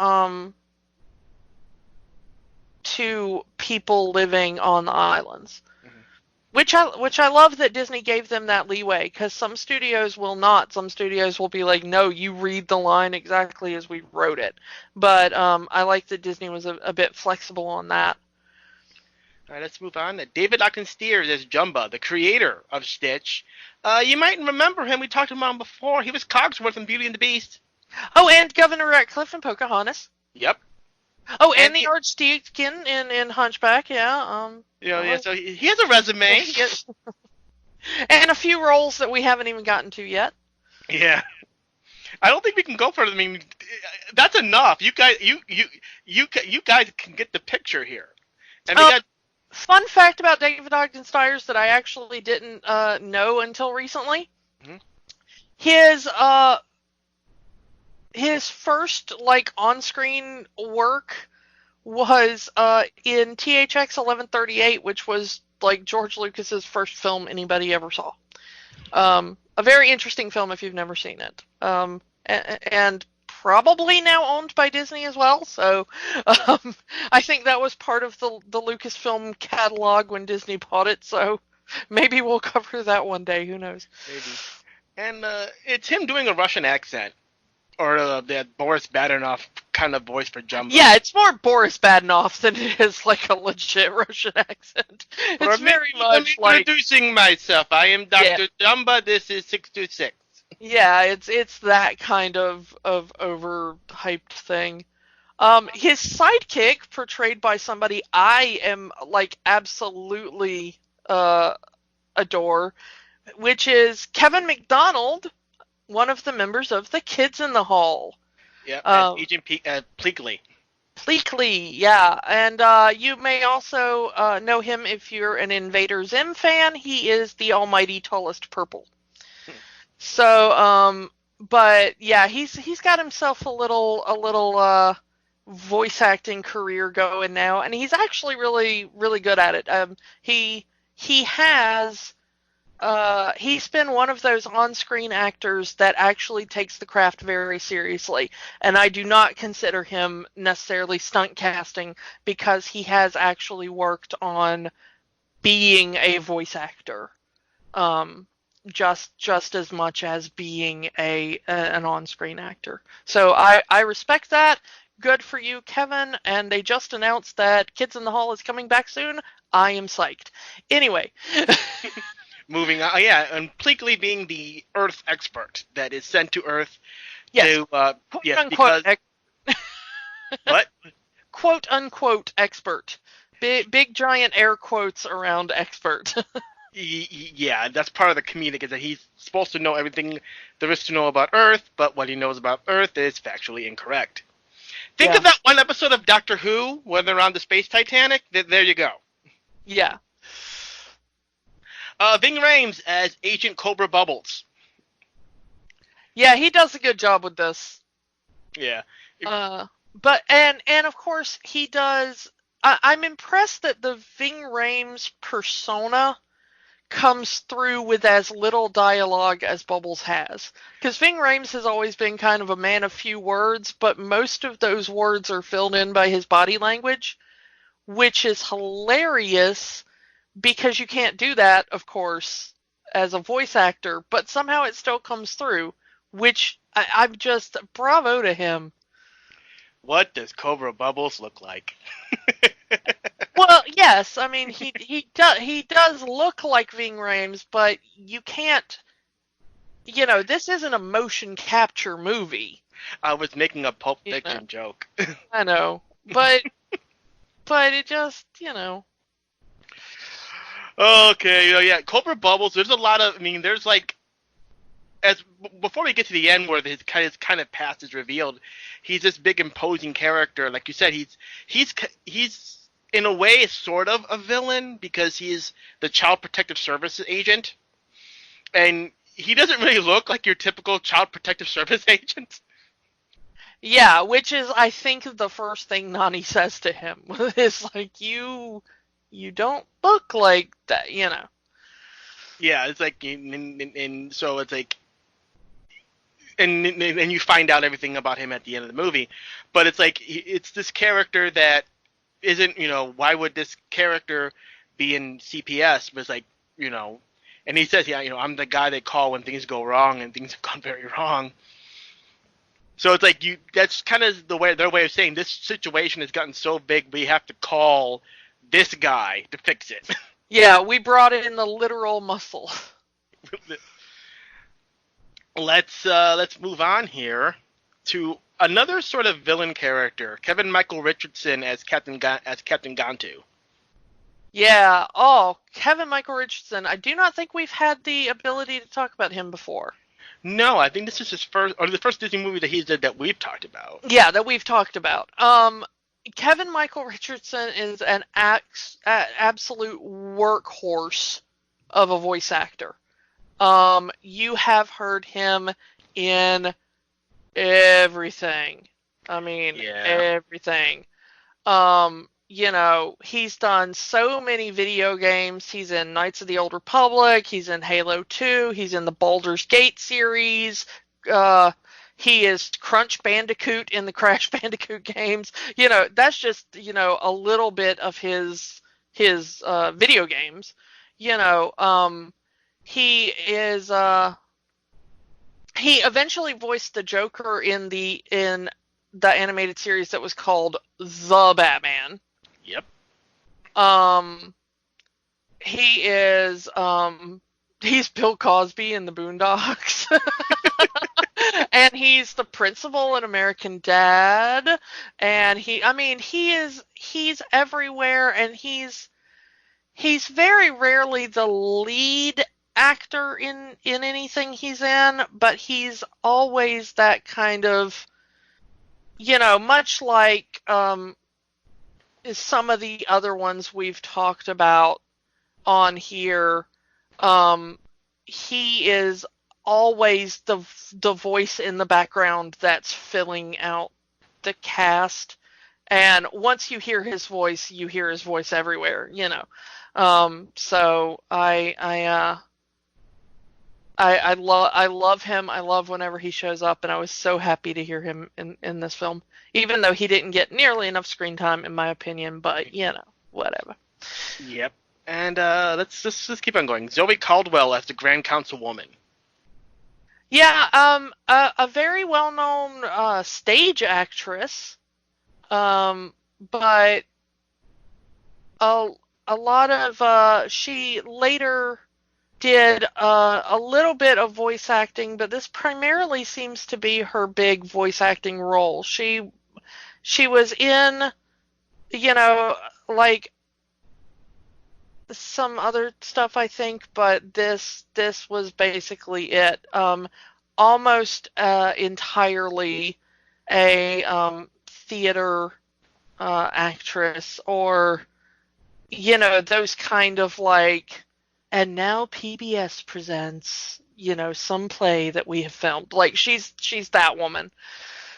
people living on the islands. Mhm. Which I love that Disney gave them that leeway, because some studios will not. Some studios will be like, no, you read the line exactly as we wrote it. But I like that Disney was a bit flexible on that. All right, let's move on. David Ogden Stiers as Jumba, the creator of Stitch. You might remember him. We talked about him before. He was Cogsworth in Beauty and the Beast. Oh, and Governor Ratcliffe and Pocahontas. Yep. Oh, and the Archdeacon in Hunchback, yeah. So he has a resume. And a few roles that we haven't even gotten to yet. Yeah. I don't think we can go further. I mean, that's enough. You guys can get the picture here. And fun fact about David Ogden Stiers that I actually didn't know until recently. Mm-hmm. His first on-screen work was in THX 1138, which was George Lucas's first film anybody ever saw. A very interesting film if you've never seen it. And probably now owned by Disney as well. So I think that was part of the Lucasfilm catalog when Disney bought it. So maybe we'll cover that one day. Who knows? Maybe. And it's him doing a Russian accent. Or that Boris Badenov kind of voice for Jumbo. Yeah, it's more Boris Badenov than it is a legit Russian accent. It's very much introducing myself. I am Dr. Jumbo. This is 626. Yeah, it's that kind of overhyped thing. His sidekick, portrayed by somebody I am absolutely adore, which is Kevin McDonald, one of the members of the Kids in the Hall. Yeah, Agent Pleakley. Pleakley, yeah. And you may also know him if you're an Invader Zim fan. He is the almighty tallest purple. So, but yeah, he's got himself a little voice acting career going now, and he's actually really, really good at it. He's been one of those on-screen actors that actually takes the craft very seriously, and I do not consider him necessarily stunt casting because he has actually worked on being a voice actor, just as much as being an on-screen actor. So I respect that. Good for you, Kevin. And they just announced that Kids in the Hall is coming back soon. I am psyched. Anyway. Moving on, and Pleakley being the Earth expert that is sent to Earth to, because what? Quote unquote expert. Big giant air quotes around expert. Yeah, that's part of the comedic is that he's supposed to know everything there is to know about Earth, but what he knows about Earth is factually incorrect. Think of that one episode of Doctor Who when they're on the space Titanic. There you go. Yeah. Ving Rhames as Agent Cobra Bubbles. Yeah, he does a good job with this. Yeah. But of course he does. I'm impressed that the Ving Rhames persona comes through with as little dialogue as Bubbles has. Because Ving Rhames has always been kind of a man of few words, but most of those words are filled in by his body language, which is hilarious because you can't do that, of course, as a voice actor, but somehow it still comes through, which I'm just bravo to him. What does Cobra Bubbles look like? Well, yes, I mean he does look like Ving Rhames, but you can't. This isn't a motion capture movie. I was making a Pulp Fiction joke. I know, but it just Okay, Cobra Bubbles. There's a lot of. I mean, there's before we get to the end where his kind of past is revealed, he's this big imposing character. Like you said, he's in a way sort of a villain because he's the Child Protective Services agent, and he doesn't really look like your typical Child Protective Service agent. Yeah, which is I think the first thing Nani says to him is you don't look like that, Yeah, it's and so it's and you find out everything about him at the end of the movie, but it's it's this character that isn't, why would this character be in CPS? But it's and he says, I'm the guy they call when things go wrong, and things have gone very wrong. So it's that's kind of their way of saying this situation has gotten so big we have to call this guy to fix it. Yeah, we brought in the literal muscle. Let's move on here to another sort of villain character, Kevin Michael Richardson as Captain Gantu. Yeah. Oh, Kevin Michael Richardson. I do not think we've had the ability to talk about him before. No, I think this is his first, or the first Disney movie that he did that we've talked about. Yeah, that we've talked about. Kevin Michael Richardson is an absolute workhorse of a voice actor. You have heard him in everything. I mean, everything. He's done so many video games. He's in Knights of the Old Republic. He's in Halo 2. He's in the Baldur's Gate series. He is Crunch Bandicoot in the Crash Bandicoot games. That's just, a little bit of his video games. He is, he eventually voiced the Joker in the animated series that was called The Batman. Yep. He is, he's Bill Cosby in the Boondocks. And he's the principal in American Dad. And he's everywhere, and he's very rarely the lead actor in anything he's in, but he's always that kind of, much like some of the other ones we've talked about on here, he is always the voice in the background that's filling out the cast. And once you hear his voice, you hear his voice everywhere, So I love him. I love whenever he shows up, and I was so happy to hear him in this film, even though he didn't get nearly enough screen time, in my opinion. But whatever. Yep. And let's just keep on going. Zoe Caldwell as the Grand Councilwoman. Yeah, a very well-known stage actress, but a lot of she later did a little bit of voice acting, but this primarily seems to be her big voice acting role. She was in, like some other stuff, I think, but this was basically it. Almost entirely a theater actress, or those kind of like, and now PBS presents some play that we have filmed. Like she's that woman.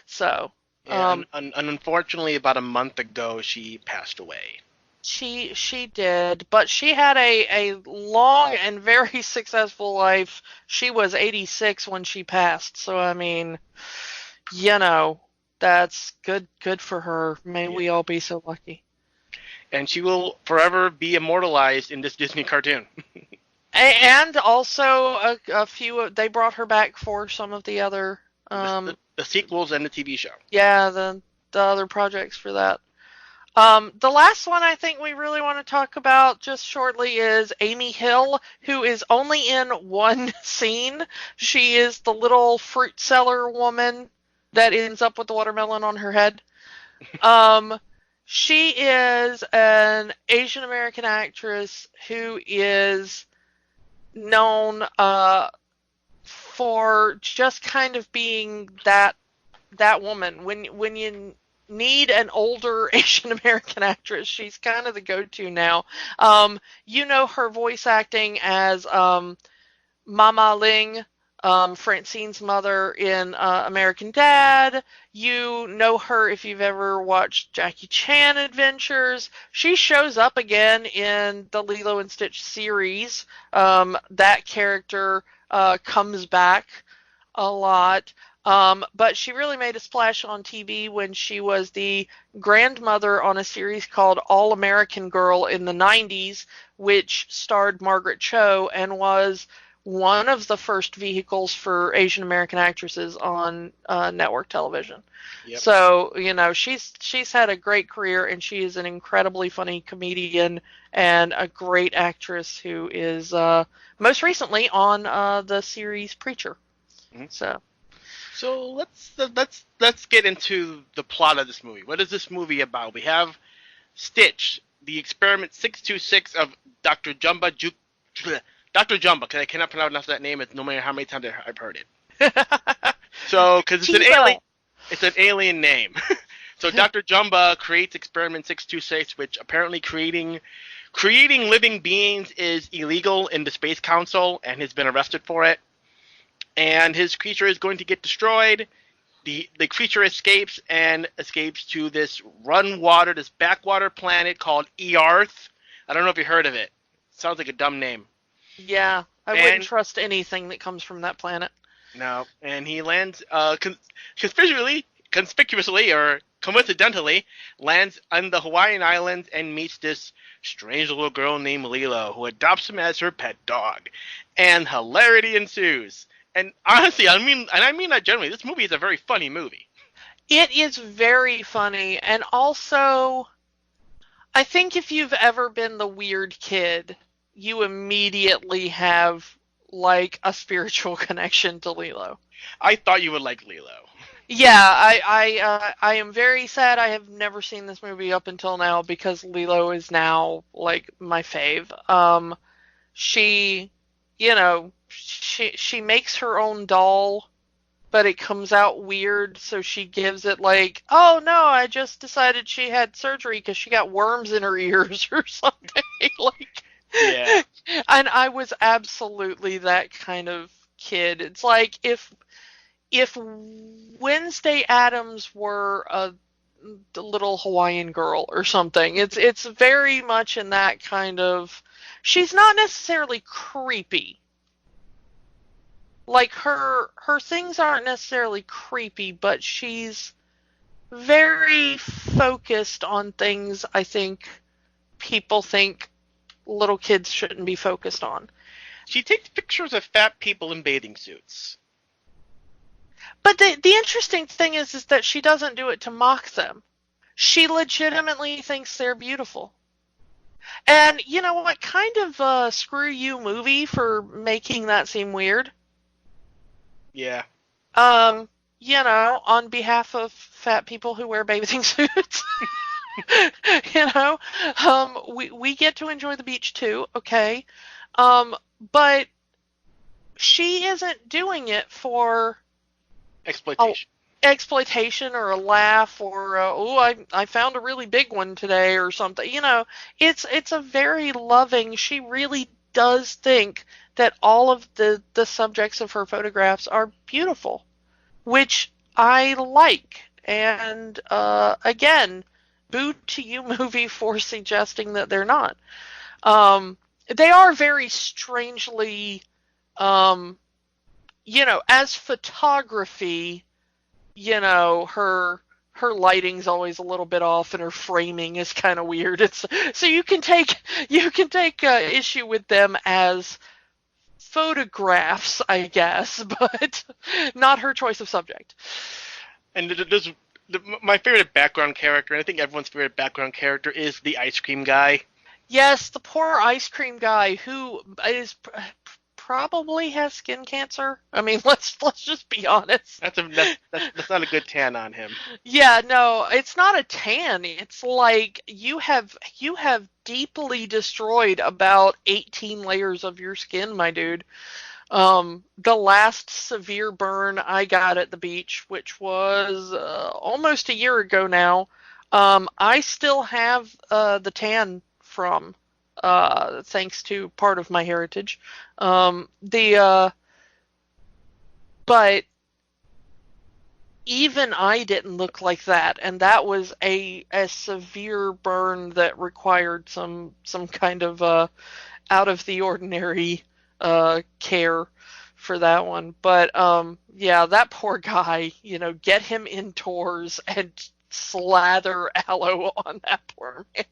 So and unfortunately, about a month ago, she passed away. She did, but she had a long and very successful life. She was 86 when she passed, so I mean, that's good for her. May we all be so lucky. And she will forever be immortalized in this Disney cartoon. And also a few, they brought her back for some of the other the sequels and the TV show. Yeah, the other projects for that. The last one I think we really want to talk about just shortly is Amy Hill, who is only in one scene. She is the little fruit seller woman that ends up with the watermelon on her head. She is an Asian American actress who is known for just kind of being that woman. When you need an older Asian American actress, she's kind of the go-to now. Her voice acting as Mama Ling, Francine's mother in American Dad. You know her if you've ever watched Jackie Chan Adventures. She shows up again in the Lilo and Stitch series. That character comes back a lot. But she really made a splash on TV when she was the grandmother on a series called All American Girl in the 90s, which starred Margaret Cho and was one of the first vehicles for Asian American actresses on network television. Yep. So, she's had a great career, and she is an incredibly funny comedian and a great actress who is most recently on the series Preacher. Mm-hmm. So let's get into the plot of this movie. What is this movie about? We have Stitch, the experiment 626 of Dr. Jumba Dr. Jumba, because I cannot pronounce that name no matter how many times I've heard it. So, because it's an alien name. So Dr. Jumba creates experiment 626, which apparently creating living beings is illegal in the Space Council, and has been arrested for it. And his creature is going to get destroyed. The creature escapes to this this backwater planet called Earth. I don't know if you heard of it. Sounds like a dumb name. Yeah, I wouldn't trust anything that comes from that planet. No, and he lands conspicuously or coincidentally lands on the Hawaiian Islands and meets this strange little girl named Lilo, who adopts him as her pet dog, and hilarity ensues. And honestly, I mean that generally, this movie is a very funny movie. It is very funny, and also, I think if you've ever been the weird kid, you immediately have, like, a spiritual connection to Lilo. I thought you would like Lilo. Yeah, I am very sad I have never seen this movie up until now, because Lilo is now, like, my fave. She makes her own doll, but it comes out weird, so she gives it like, oh no, I just decided she had surgery because she got worms in her ears or something. Like, yeah. And I was absolutely that kind of kid. It's like if Wednesday Addams were a little Hawaiian girl or something. It's very much in that kind of. She's not necessarily creepy. Like, her things aren't necessarily creepy, but she's very focused on things I think people think little kids shouldn't be focused on. She takes pictures of fat people in bathing suits. But the interesting thing is that she doesn't do it to mock them. She legitimately thinks they're beautiful. And you know what? Kind of screw you movie for making that seem weird. Yeah. On behalf of fat people who wear bathing suits, we get to enjoy the beach too, okay? But she isn't doing it for exploitation or a laugh or I found a really big one today or something. It's a very loving. She really does think that all of the subjects of her photographs are beautiful, which I like. And again, boo to you, movie, for suggesting that they're not. They are very strangely, as photography, her lighting's always a little bit off and her framing is kind of weird. So you can take issue with them as photographs, I guess, but not her choice of subject. And my favorite background character, and I think everyone's favorite background character, is the ice cream guy. Yes, the poor ice cream guy who is probably has skin cancer. I mean, let's just be honest. That's not a good tan on him. Yeah, no, it's not a tan. It's like you have deeply destroyed about 18 layers of your skin, my dude. The last severe burn I got at the beach, which was almost a year ago now, I still have the tan from, thanks to part of my heritage. But even I didn't look like that, and that was a severe burn that required some kind of out of the ordinary care for that one. But yeah, that poor guy, get him indoors and slather aloe on that poor man.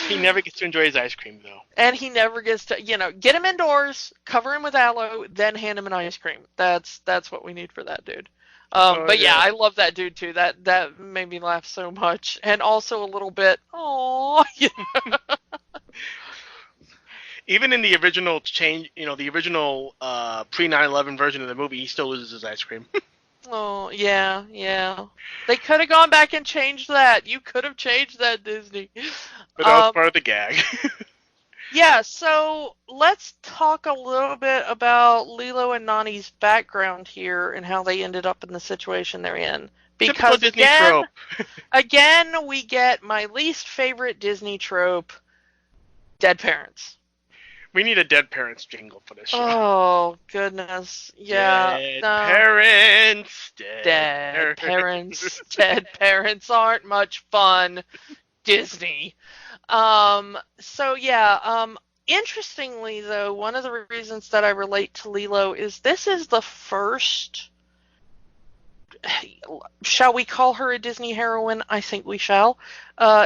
He never gets to enjoy his ice cream, though. And he never gets to, get him indoors, cover him with aloe, then hand him an ice cream. That's what we need for that dude. Oh, But yeah, yeah. I love that dude too. That made me laugh so much, and also a little bit, oh, Even in the original the original pre 9/11 version of the movie, he still loses his ice cream. oh, yeah. They could have gone back and changed that. You could have changed that, Disney. But that was part of the gag. Yeah, so let's talk a little bit about Lilo and Nani's background here and how they ended up in the situation they're in. Typical Because Disney trope. again, we get my least favorite Disney trope, dead parents. We need a dead parents jingle for this show. Oh, goodness. Yeah. Dead No. parents. Dead parents. Dead parents aren't much fun. Disney. So yeah, interestingly though, one of the reasons that I relate to Lilo is this is the first, shall we call her a Disney heroine? I think we shall.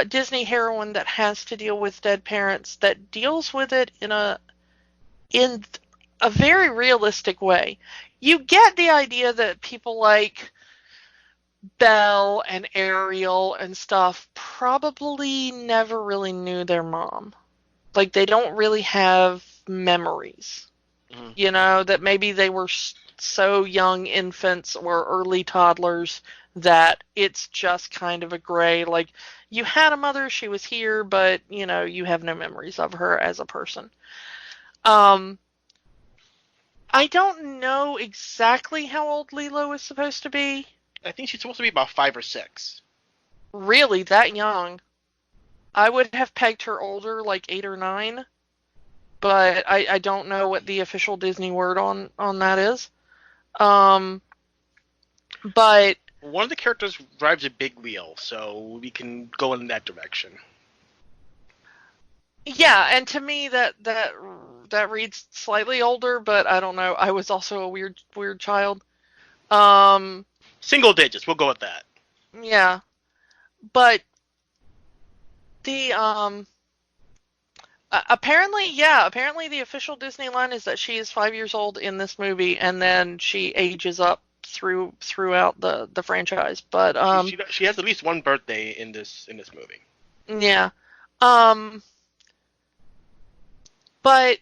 Disney heroine that has to deal with dead parents, that deals with it in a very realistic way. You get the idea that people like Belle and Ariel and stuff probably never really knew their mom. Like, they don't really have memories. That maybe they were so young infants or early toddlers that it's just kind of a gray, like, you had a mother, she was here, but, you have no memories of her as a person. I don't know exactly how old Lilo is supposed to be. I think she's supposed to be about 5 or 6. Really, that young? I would have pegged her older, like 8 or 9. But I don't know what the official Disney word on that is. But One of the characters drives a big wheel, so we can go in that direction. yeah, and to me that reads slightly older, but I don't know. I was also a weird child. Single digits, we'll go with that. Yeah. But the apparently the official Disney line is that she is 5 years old in this movie, and then she ages up throughout the franchise. But she has at least one birthday in this movie. Yeah. But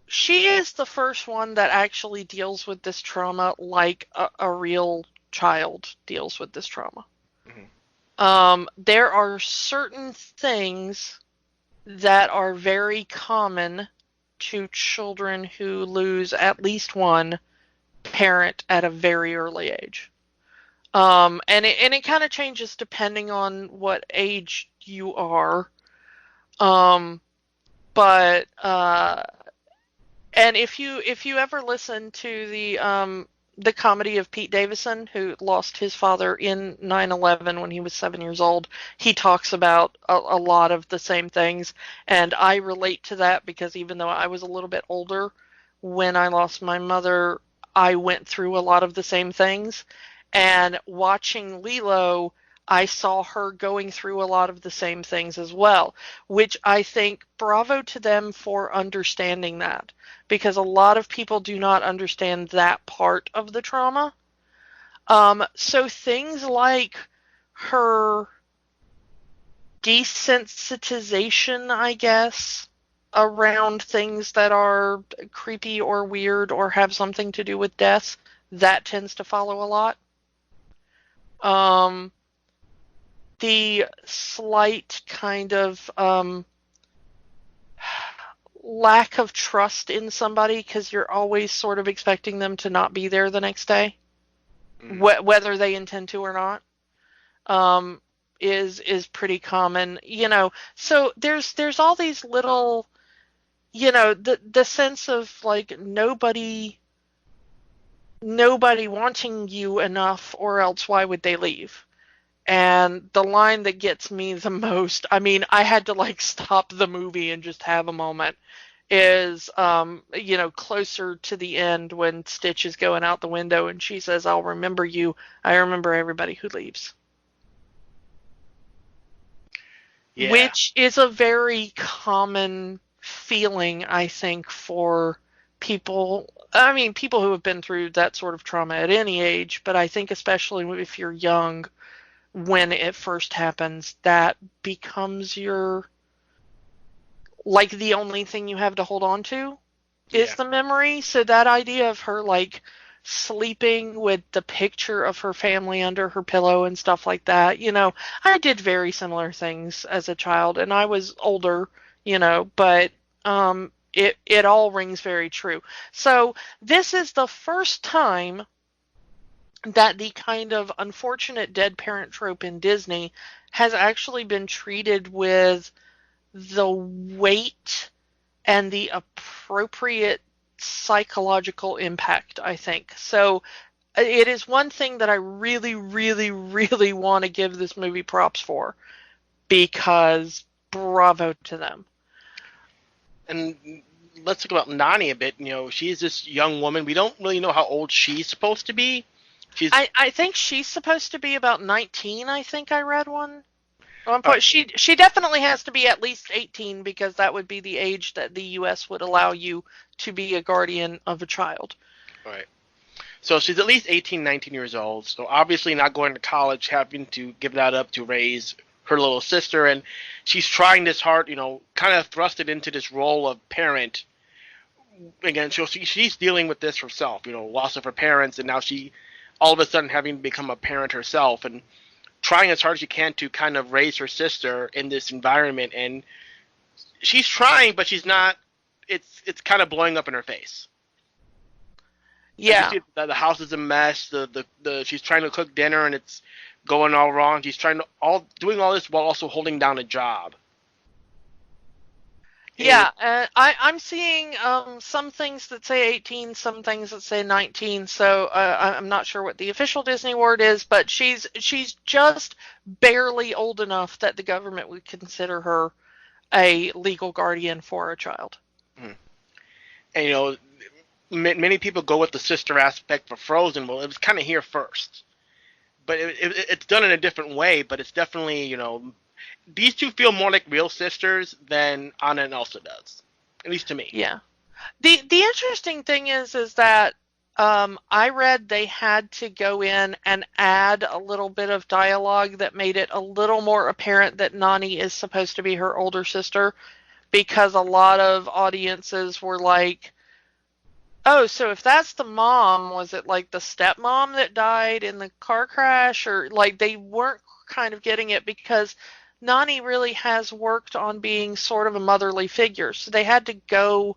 she is the first one that actually deals with this trauma like a real child deals with this trauma. Mm-hmm. There are certain things that are very common to children who lose at least one parent at a very early age. And it kind of changes depending on what age you are. And if you ever listen to the comedy of Pete Davidson, who lost his father in 9/11 when he was 7 years old, he talks about a lot of the same things, and I relate to that because even though I was a little bit older when I lost my mother, I went through a lot of the same things, and watching Lilo, I saw her going through a lot of the same things as well, which I think bravo to them for understanding that, because a lot of people do not understand that part of the trauma. So things like her desensitization, I guess, around things that are creepy or weird or have something to do with death, that tends to follow a lot. The slight kind of lack of trust in somebody because you're always sort of expecting them to not be there the next day, whether they intend to or not, is pretty common. So there's all these little, the sense of like nobody wanting you enough, or else why would they leave? And the line that gets me the most, I mean, I had to like stop the movie and just have a moment, is, closer to the end when Stitch is going out the window and she says, "I'll remember you. I remember everybody who leaves." Yeah. which is a very common feeling, I think, for people. I mean, people who have been through that sort of trauma at any age, but I think especially if you're young, when it first happens, that becomes your, like, the only thing you have to hold on to is Yeah. the memory. So that idea of her, like, sleeping with the picture of her family under her pillow and stuff like that, I did very similar things as a child, and I was older, but it all rings very true. So this is the first time that the kind of unfortunate dead parent trope in Disney has actually been treated with the weight and the appropriate psychological impact, I think. So it is one thing that I really, really, really want to give this movie props for, because bravo to them. And let's talk about Nani a bit. She's this young woman. We don't really know how old she's supposed to be. I think she's supposed to be about 19, I think I read one. She definitely has to be at least 18, because that would be the age that the U.S. would allow you to be a guardian of a child. Right. So she's at least 18, 19 years old. So obviously not going to college, having to give that up to raise her little sister. And she's trying this hard, kind of thrusted into this role of parent. Again, so she's dealing with this herself, loss of her parents. And now she, all of a sudden, having to become a parent herself. And trying as hard as she can to kind of raise her sister in this environment. And she's trying, but she's not. It's kind of blowing up in her face. Yeah. The house is a mess. She's trying to cook dinner and it's going all wrong. She's doing all this while also holding down a job. Yeah, I'm seeing some things that say 18, some things that say 19. So I'm not sure what the official Disney word is, but she's just barely old enough that the government would consider her a legal guardian for a child. Mm-hmm. And many people go with the sister aspect for Frozen. Well, it was kind of here first, but it's done in a different way. But it's definitely, these two feel more like real sisters than Anna and Elsa does, at least to me. Yeah. The interesting thing is that I read they had to go in and add a little bit of dialogue that made it a little more apparent that Nani is supposed to be her older sister, because a lot of audiences were like, oh, so if that's the mom, was it like the stepmom that died in the car crash? Or like they weren't kind of getting it, because Nani really has worked on being sort of a motherly figure. So they had to go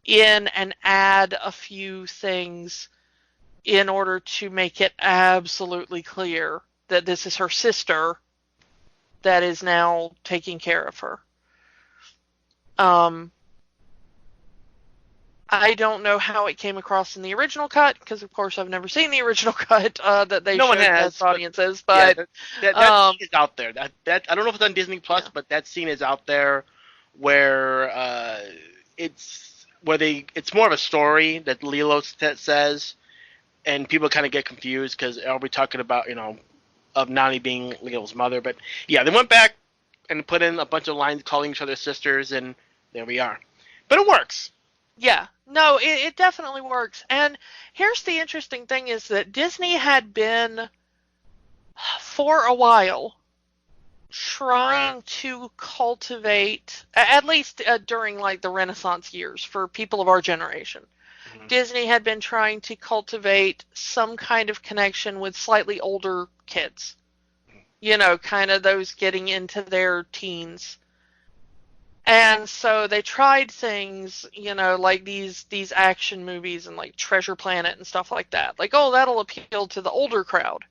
in and add a few things in order to make it absolutely clear that this is her sister that is now taking care of her. I don't know how it came across in the original cut, because of course I've never seen the original cut that they showed as audiences. But yeah, that scene is out there. That I don't know if it's on Disney Plus, but that scene is out there where it's more of a story that Lilo says, and people kind of get confused because are we talking about of Nani being Lilo's mother? But yeah, they went back and put in a bunch of lines calling each other sisters, and there we are. But it works. Yeah, no, it definitely works. And here's the interesting thing is that Disney had been, for a while, trying to cultivate, at least during like the Renaissance years for people of our generation, Disney had been trying to cultivate some kind of connection with slightly older kids. Kind of those getting into their teens. And so they tried things, like these action movies and like Treasure Planet and stuff like that. Like, oh, that'll appeal to the older crowd.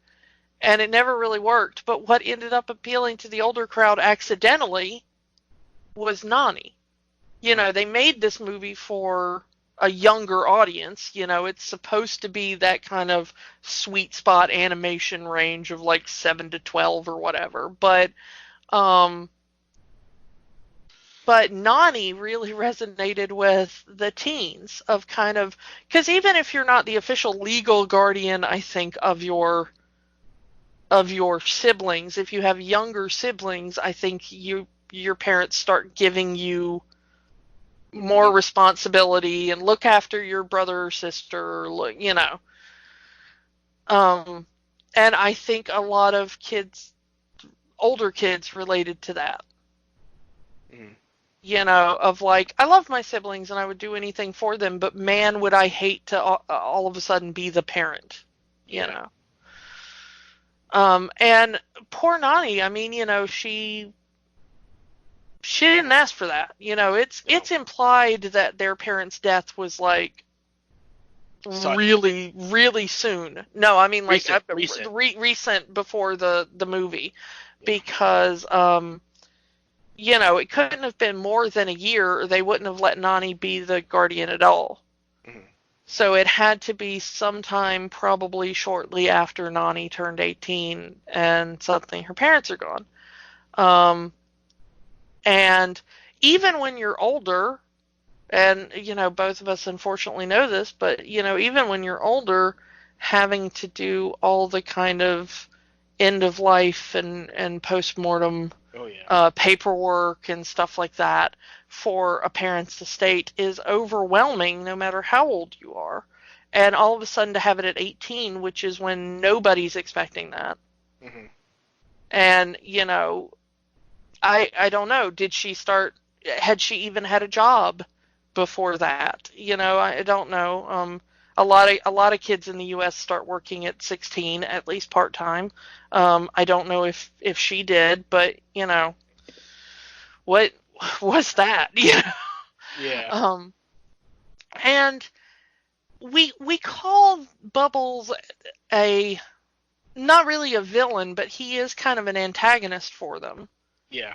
And it never really worked. But what ended up appealing to the older crowd accidentally was Nani. They made this movie for a younger audience. It's supposed to be that kind of sweet spot animation range of like 7 to 12 or whatever. But Nani really resonated with the teens of kind of, because even if you're not the official legal guardian, I think, of your of your siblings. If you have younger siblings, I think your parents start giving you more responsibility and look after your brother or sister, you know. And I think a lot of kids, older kids, related to that. Mm. You know, of like, I love my siblings and I would do anything for them, but man, would I hate to all of a sudden be the parent, you know. And poor Nani, I mean, you know, she didn't ask for that. You know, it's implied that their parents' death was like really, really soon. No, I mean like recent before the movie, because you know, it couldn't have been more than a year, or they wouldn't have let Nani be the guardian at all. Mm-hmm. So it had to be sometime probably shortly after Nani turned 18 and suddenly her parents are gone. And even when you're older, and, you know, both of us unfortunately know this, but, you know, even when you're older, having to do all the kind of end of life and post-mortem paperwork and stuff like that for a parent's estate is overwhelming no matter how old you are. And all of a sudden to have it at 18, which is when nobody's expecting that. Mm-hmm. And, you know, I don't know, had she even had a job before that? You know, I don't know. A lot of kids in the U.S. start working at 16, at least part-time. I don't know if she did, but, you know, what was that? Yeah. Yeah. And we call Bubbles not really a villain, but he is kind of an antagonist for them. Yeah.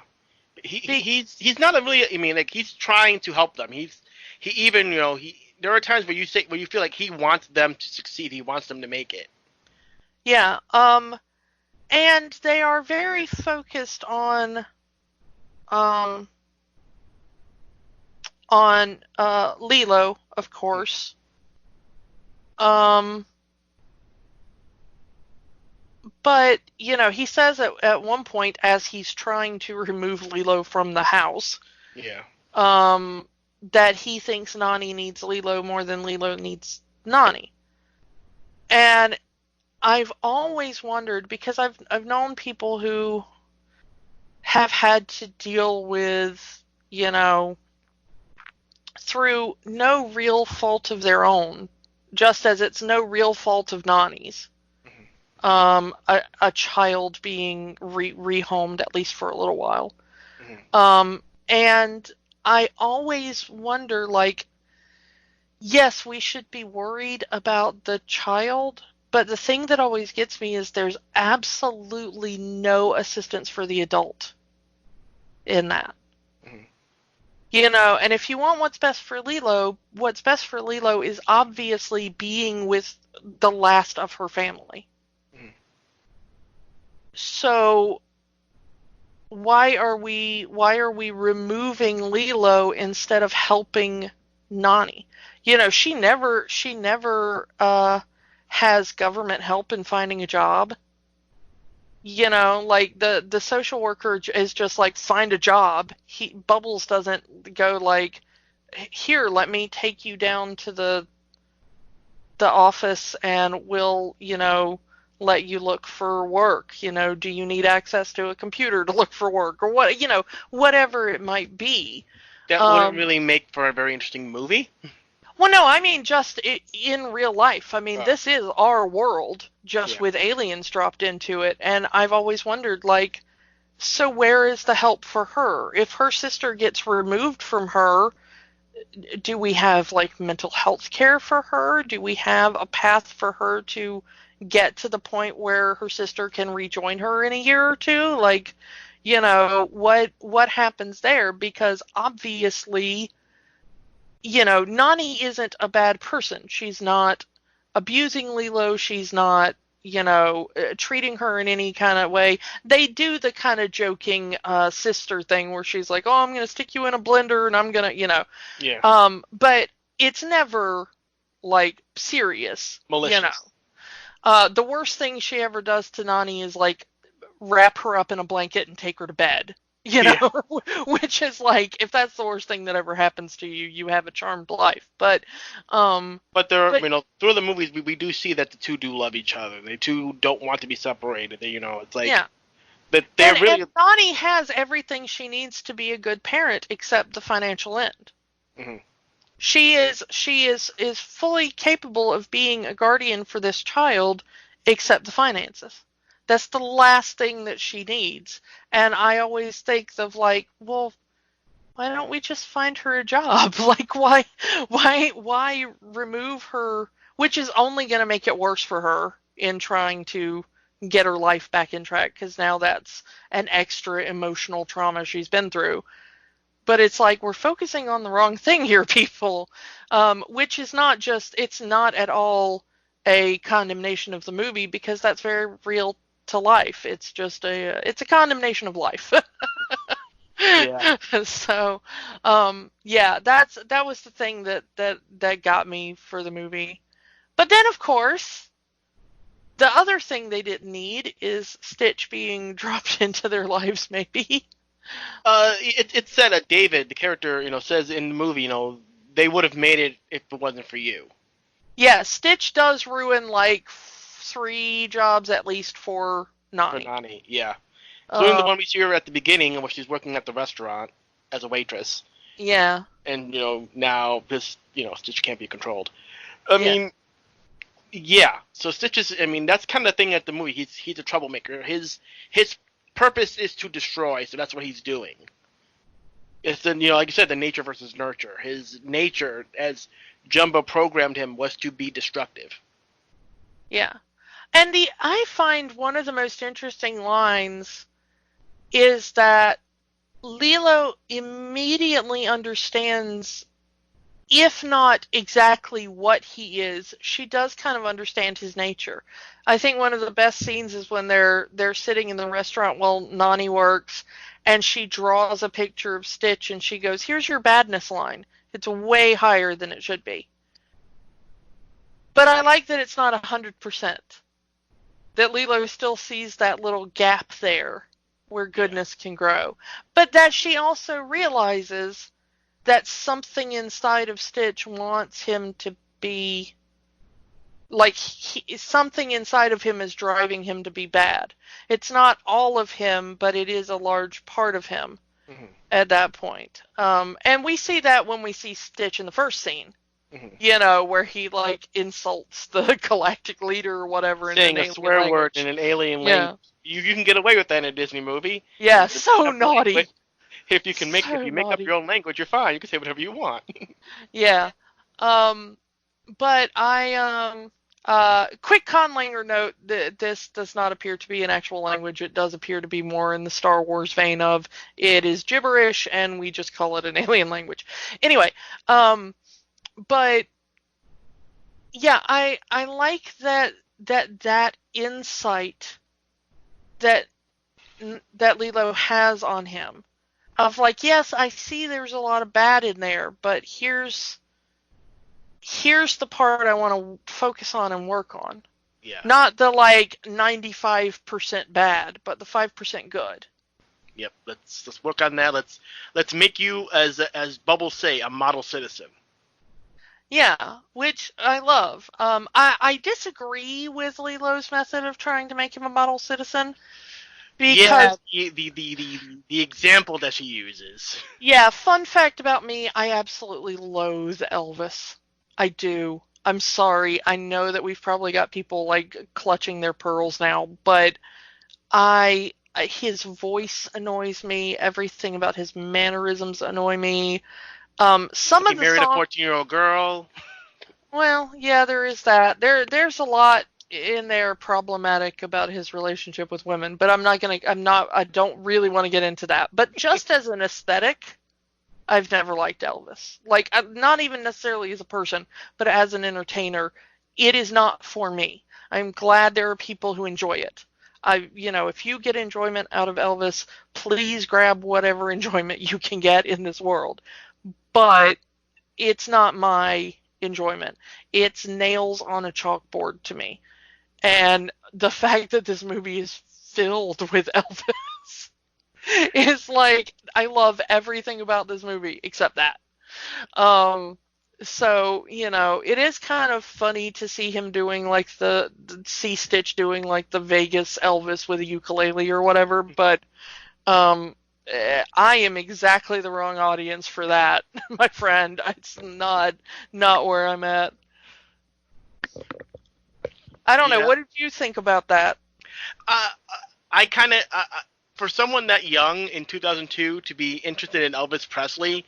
He's not a really, I mean, like, he's trying to help them. He even, you know, there are times where you feel like he wants them to succeed. He wants them to make it. Yeah. And they are very focused on Lilo, of course. But, you know, he says at one point, as he's trying to remove Lilo from the house, that he thinks Nani needs Lilo more than Lilo needs Nani. And I've always wondered, because I've known people who have had to deal with, you know, through no real fault of their own, just as it's no real fault of Nani's. A child being rehomed, at least for a little while. Mm-hmm. And I always wonder, like, yes, we should be worried about the child, but the thing that always gets me is there's absolutely no assistance for the adult in that. Mm-hmm. You know, and if you want what's best for Lilo is obviously being with the last of her family. So why are we removing Lilo instead of helping Nani? You know, she never has government help in finding a job. You know, like the social worker is just like, find a job. Bubbles doesn't go like, here, let me take you down to the office and we'll, you know, let you look for work. You know, do you need access to a computer to look for work, or what, you know, whatever it might be. That wouldn't really make for a very interesting movie. Well, no, I mean, just in real life. I mean, this is our world, just with aliens dropped into it. And I've always wondered, like, so where is the help for her? If her sister gets removed from her, do we have, like, mental health care for her? Do we have a path for her to get to the point where her sister can rejoin her in a year or two? Like, you know, what happens there? Because obviously, you know, Nani isn't a bad person. She's not abusing Lilo. She's not, you know, treating her in any kind of way. They do the kind of joking sister thing where she's like, oh, I'm going to stick you in a blender and I'm going to, you know. Yeah. But it's never, like, serious. Malicious. You know. The worst thing she ever does to Nani is like wrap her up in a blanket and take her to bed. You know, which is like, if that's the worst thing that ever happens to you, you have a charmed life. But But through the movies, we do see that the two do love each other. They two don't want to be separated. It's like yeah. that they're really. And Nani has everything she needs to be a good parent except the financial end. Mm-hmm. She is fully capable of being a guardian for this child except the finances. That's the last thing that she needs. And I always think of like, well, why don't we just find her a job? Like, why remove her, which is only going to make it worse for her in trying to get her life back in track, because now that's an extra emotional trauma she's been through. But it's like, we're focusing on the wrong thing here, people, which is not just, it's not at all a condemnation of the movie, because that's very real to life. It's just it's a condemnation of life. Yeah. So, that was the thing that got me for the movie. But then, of course, the other thing they didn't need is Stitch being dropped into their lives, maybe. It said that David, the character, says in the movie, they would have made it if it wasn't for you. Yeah, Stitch does ruin like 3 jobs at least for Nani. For Nani, yeah. Including the one we see her at the beginning, where she's working at the restaurant as a waitress. Yeah. And now this Stitch can't be controlled. I mean, yeah. So Stitch is. I mean, that's kind of the thing at the movie. He's a troublemaker. His purpose is to destroy, so that's what he's doing. It's like you said, the nature versus nurture. His nature, as Jumbo programmed him, was to be destructive. Yeah. And I find one of the most interesting lines is that Lilo immediately understands, if not exactly what he is, she does kind of understand his nature. I think one of the best scenes is when they're sitting in the restaurant while Nani works, and she draws a picture of Stitch, and she goes, "Here's your badness line. It's way higher than it should be." But I like that it's not 100%. That Lilo still sees that little gap there where goodness can grow. But that she also realizes that something inside of Stitch wants him to be, like, something inside of him is driving him to be bad. It's not all of him, but it is a large part of him at that point. And we see that when we see Stitch in the first scene. Where he like insults the galactic leader or whatever, saying a swear word in an alien language. You can get away with that in a Disney movie. Yeah, so naughty. Language. If you make up your own language, you're fine. You can say whatever you want. Yeah. But quick conlanger note that this does not appear to be an actual language. It does appear to be more in the Star Wars vein of it is gibberish and we just call it an alien language. Anyway, but yeah, I like that insight that Lilo has on him of like, yes, I see there's a lot of bad in there, but here's the part I want to focus on and work on. Yeah. Not the like 95% bad, but the 5% good. Yep. Let's work on that. Let's make you, as Bubbles say, a model citizen. Yeah, which I love. I disagree with Lilo's method of trying to make him a model citizen. Because the example that she uses. Yeah, fun fact about me, I absolutely loathe Elvis. I do. I'm sorry. I know that we've probably got people like clutching their pearls now, but his voice annoys me. Everything about his mannerisms annoy me. Some of the married a 14-year-old girl. Well, yeah, there is that. There's a lot in there problematic about his relationship with women, but I don't really want to get into that. But just as an aesthetic, I've never liked Elvis. Like, not even necessarily as a person, but as an entertainer, it is not for me. I'm glad there are people who enjoy it. If you get enjoyment out of Elvis, please grab whatever enjoyment you can get in this world. But it's not my enjoyment. It's nails on a chalkboard to me. And the fact that this movie is filled with Elvis is like, I love everything about this movie except that. Um, so, it is kind of funny to see him doing like see Stitch doing like the Vegas Elvis with a ukulele or whatever, but I am exactly the wrong audience for that, my friend. It's not where I'm at. I don't know. Yeah. What did you think about that? Uh, I kind of, for someone that young in 2002 to be interested in Elvis Presley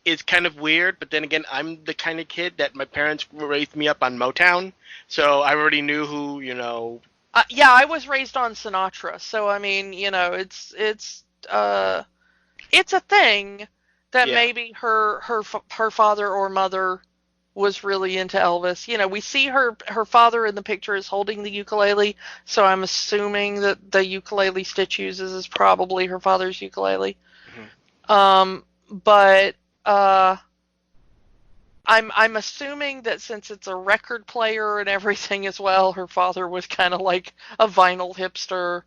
is kind of weird. But then again, I'm the kind of kid that my parents raised me up on Motown, so I already knew who, Yeah, I was raised on Sinatra, so I mean, it's a thing that Yeah. maybe her father or mother was really into Elvis. We see her father in the picture is holding the ukulele, so I'm assuming that the ukulele Stitch uses is probably her father's ukulele. But I'm assuming that since it's a record player and everything as well, her father was kind of like a vinyl hipster.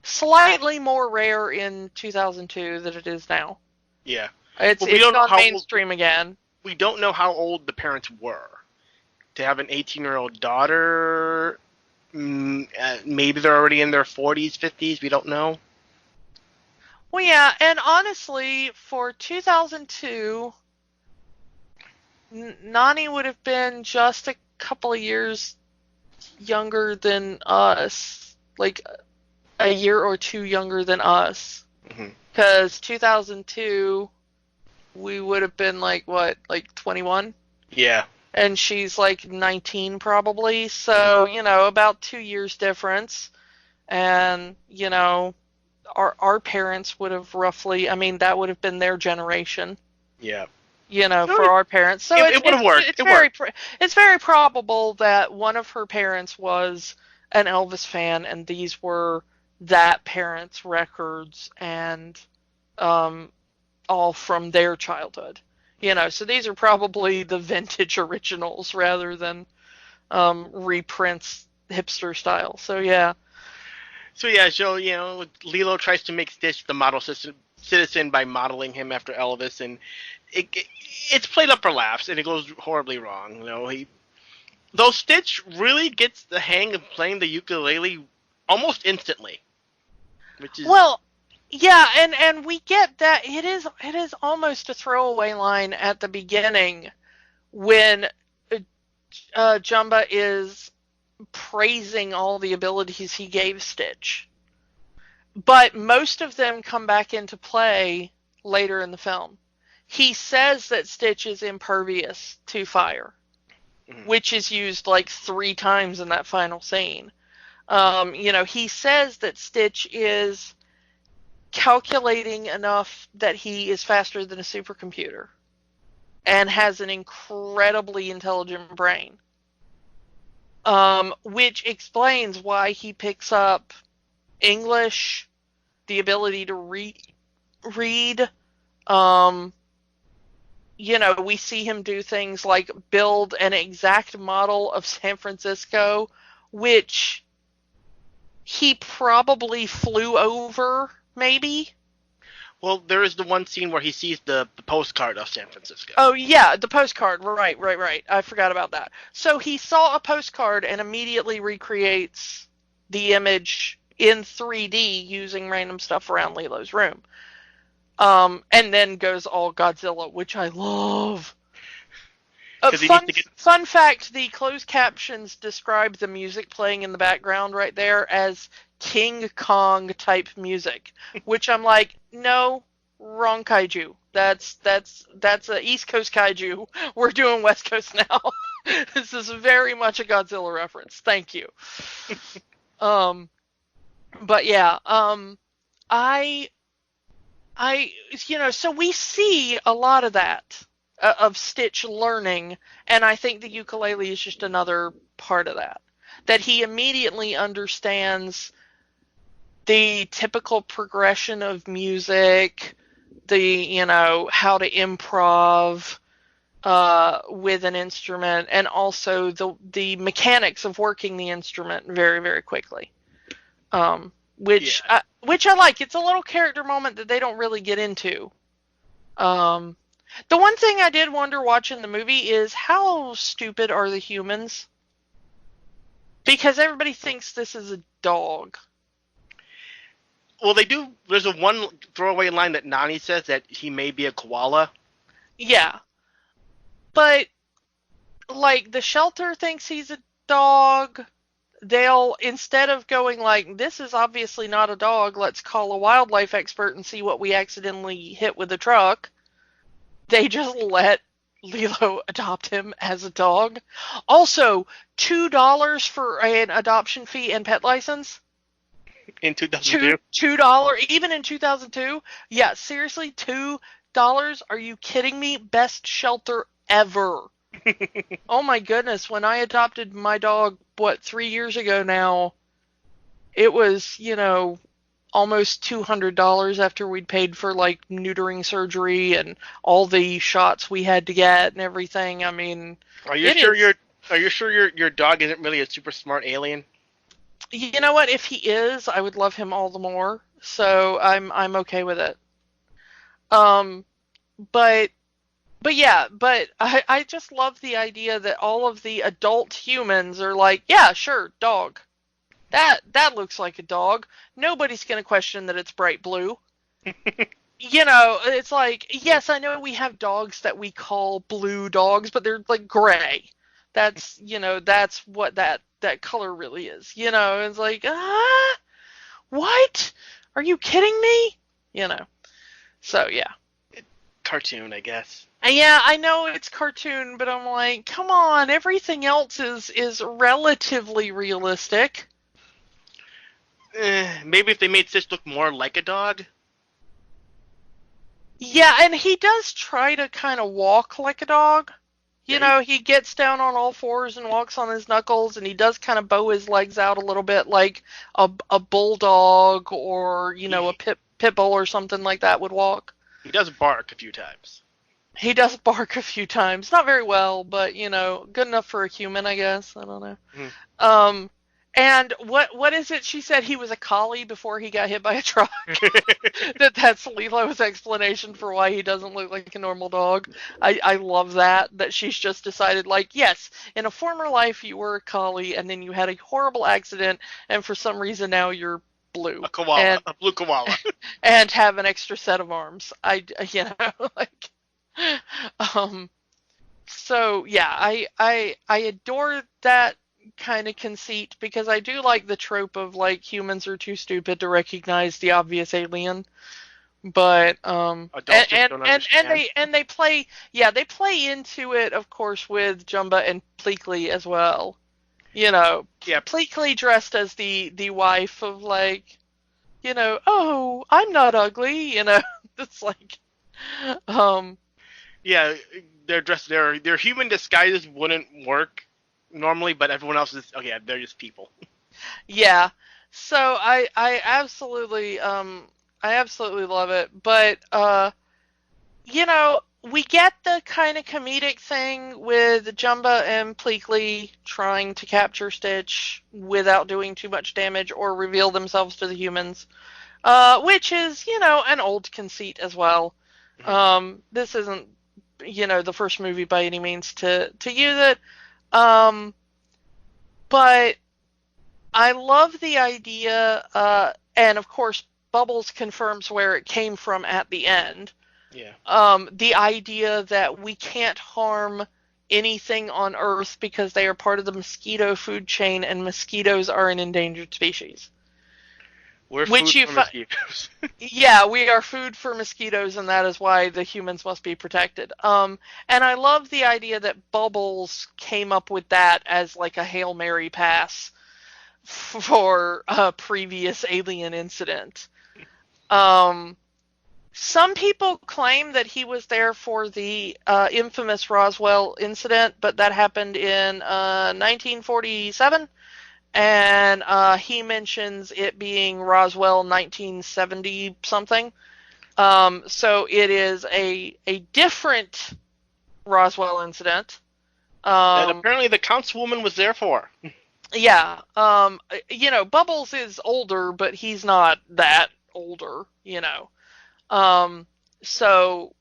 Slightly more rare in 2002 than it is now. Yeah. It's Well, we don't know gone how mainstream again. we don't know how old the parents were. To have an 18-year-old daughter, maybe they're already in their 40s, 50s. We don't know. Well, yeah, and honestly, for 2002, Nani would have been just a couple of years younger than us, like a year or two younger than us. Because 2002, we would have been like, what, like 21? Yeah. And she's like 19 probably. So, about 2 years difference. And, our parents would have roughly, I mean, that would have been their generation. Yeah. For our parents. So it would have worked. It's very probable that one of her parents was an Elvis fan, and these were that parent's records, and all from their childhood. So these are probably the vintage originals rather than reprints hipster style. So yeah. So Lilo tries to make Stitch the model citizen by modeling him after Elvis, and it's played up for laughs, and it goes horribly wrong. Though Stitch really gets the hang of playing the ukulele almost instantly, which is yeah, and we get that it is almost a throwaway line at the beginning when Jumba is praising all the abilities he gave Stitch. But most of them come back into play later in the film. He says that Stitch is impervious to fire, which is used like 3 times in that final scene. He says that Stitch is calculating enough that he is faster than a supercomputer and has an incredibly intelligent brain. Which explains why he picks up English, the ability to read. We see him do things like build an exact model of San Francisco, which he probably flew over, maybe. Well, there is the one scene where he sees the postcard of San Francisco. Oh, yeah, the postcard. Right. I forgot about that. So he saw a postcard and immediately recreates the image in 3D using random stuff around Lilo's room. And then goes all Godzilla, which I love. Fun fact, the closed captions describe the music playing in the background right there as King Kong type music, which I'm like, no, wrong kaiju. That's a East Coast kaiju. We're doing West Coast now. This is very much a Godzilla reference. Thank you. But yeah, so we see a lot of that, of Stitch learning, and I think the ukulele is just another part of that. That he immediately understands the typical progression of music, how to improv, with an instrument, and also the mechanics of working the instrument very, very quickly. Which I like. It's a little character moment that they don't really get into. The one thing I did wonder watching the movie is how stupid are the humans? Because everybody thinks this is a dog. Well, they do. There's a one throwaway line that Nani says that he may be a koala. Yeah. But, like, the shelter thinks he's a dog. They'll, instead of going like, this is obviously not a dog, let's call a wildlife expert and see what we accidentally hit with a truck, they just let Lilo adopt him as a dog. Also, $2 for an adoption fee and pet license. In 2002? $2, even in 2002? Yeah, seriously, $2? Are you kidding me? Best shelter ever. Oh my goodness, when I adopted my dog, 3 years ago now, it was, almost $200 after we'd paid for, like, neutering surgery and all the shots we had to get and everything. I mean, Are you sure your dog isn't really a super smart alien? You know what? If he is, I would love him all the more. So I'm okay with it. But I just love the idea that all of the adult humans are like, yeah, sure, dog. That looks like a dog. Nobody's going to question that it's bright blue. It's like, yes, I know we have dogs that we call blue dogs, but they're like gray. That's what that color really is. It's like, what? Are you kidding me? So yeah. Cartoon, I guess. Yeah, I know it's cartoon, but I'm like, come on, everything else is relatively realistic. Maybe if they made Stitch look more like a dog. Yeah, and he does try to kind of walk like a dog. He gets down on all fours and walks on his knuckles, and he does kind of bow his legs out a little bit like a bulldog or, a pit bull or something like that would walk. He does bark a few times. He does bark a few times. Not very well, but, good enough for a human, I guess. I don't know. Mm. And what is it? She said he was a collie before he got hit by a truck. That's Lilo's explanation for why he doesn't look like a normal dog. I love that she's just decided, like, yes, in a former life you were a collie, and then you had a horrible accident, and for some reason now you're blue. A koala, a blue koala. And have an extra set of arms. So yeah, I adore that kind of conceit, because I do like the trope of, like, humans are too stupid to recognize the obvious alien. But and they play into it, of course, with Jumba and Pleakley as well. Pleakley dressed as the wife of, like, oh, I'm not ugly, it's like yeah, they're dressed, their human disguises wouldn't work normally, but everyone else is, okay, they're just people. Yeah. So I absolutely love it, but we get the kind of comedic thing with Jumba and Pleakley trying to capture Stitch without doing too much damage or reveal themselves to the humans, which is, an old conceit as well. Mm-hmm. This isn't, the first movie by any means to use it. But I love the idea, and of course Bubbles confirms where it came from at the end. Yeah. The idea that we can't harm anything on Earth because they are part of the mosquito food chain, and mosquitoes are an endangered species. We're food for mosquitoes. Yeah, we are food for mosquitoes, and that is why the humans must be protected. And I love the idea that Bubbles came up with that as, like, a Hail Mary pass for a previous alien incident. Some people claim that he was there for the infamous Roswell incident, but that happened in 1947. And he mentions it being Roswell 1970 something. So it is a different Roswell incident. That apparently the Councilwoman was there for. Yeah. Bubbles is older, but he's not that older, So,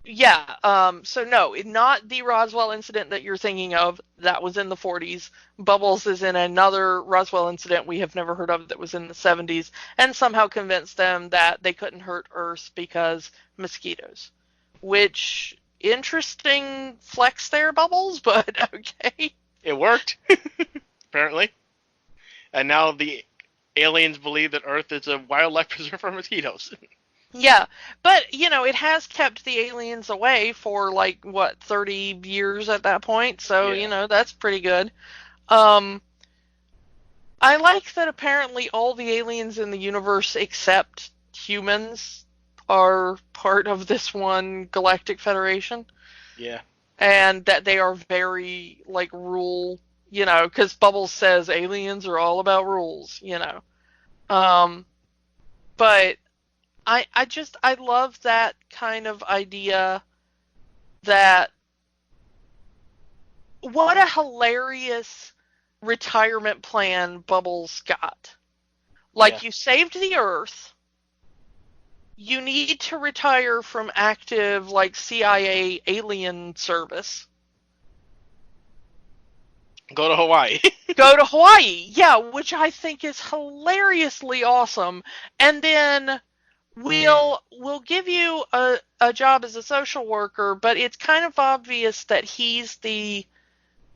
yeah. So no, not the Roswell incident that you're thinking of. That was in the 40s. Bubbles is in another Roswell incident we have never heard of that was in the 70s, and somehow convinced them that they couldn't hurt Earth because mosquitoes. Which, interesting flex there, Bubbles, but okay. It worked, apparently. And now the aliens believe that Earth is a wildlife preserve for mosquitoes. Yeah, but, it has kept the aliens away for, 30 years at that point, so, Yeah. that's pretty good. I like that apparently all the aliens in the universe except humans are part of this one galactic federation. Yeah. And that they are very, rule, because Bubbles says aliens are all about rules, But I love that kind of idea that what a hilarious retirement plan Bubbles got. Yeah. You saved the Earth. You need to retire from active, CIA alien service. Go to Hawaii. Go to Hawaii. Yeah, which I think is hilariously awesome. And then we'll give you a job as a social worker, but it's kind of obvious that he's the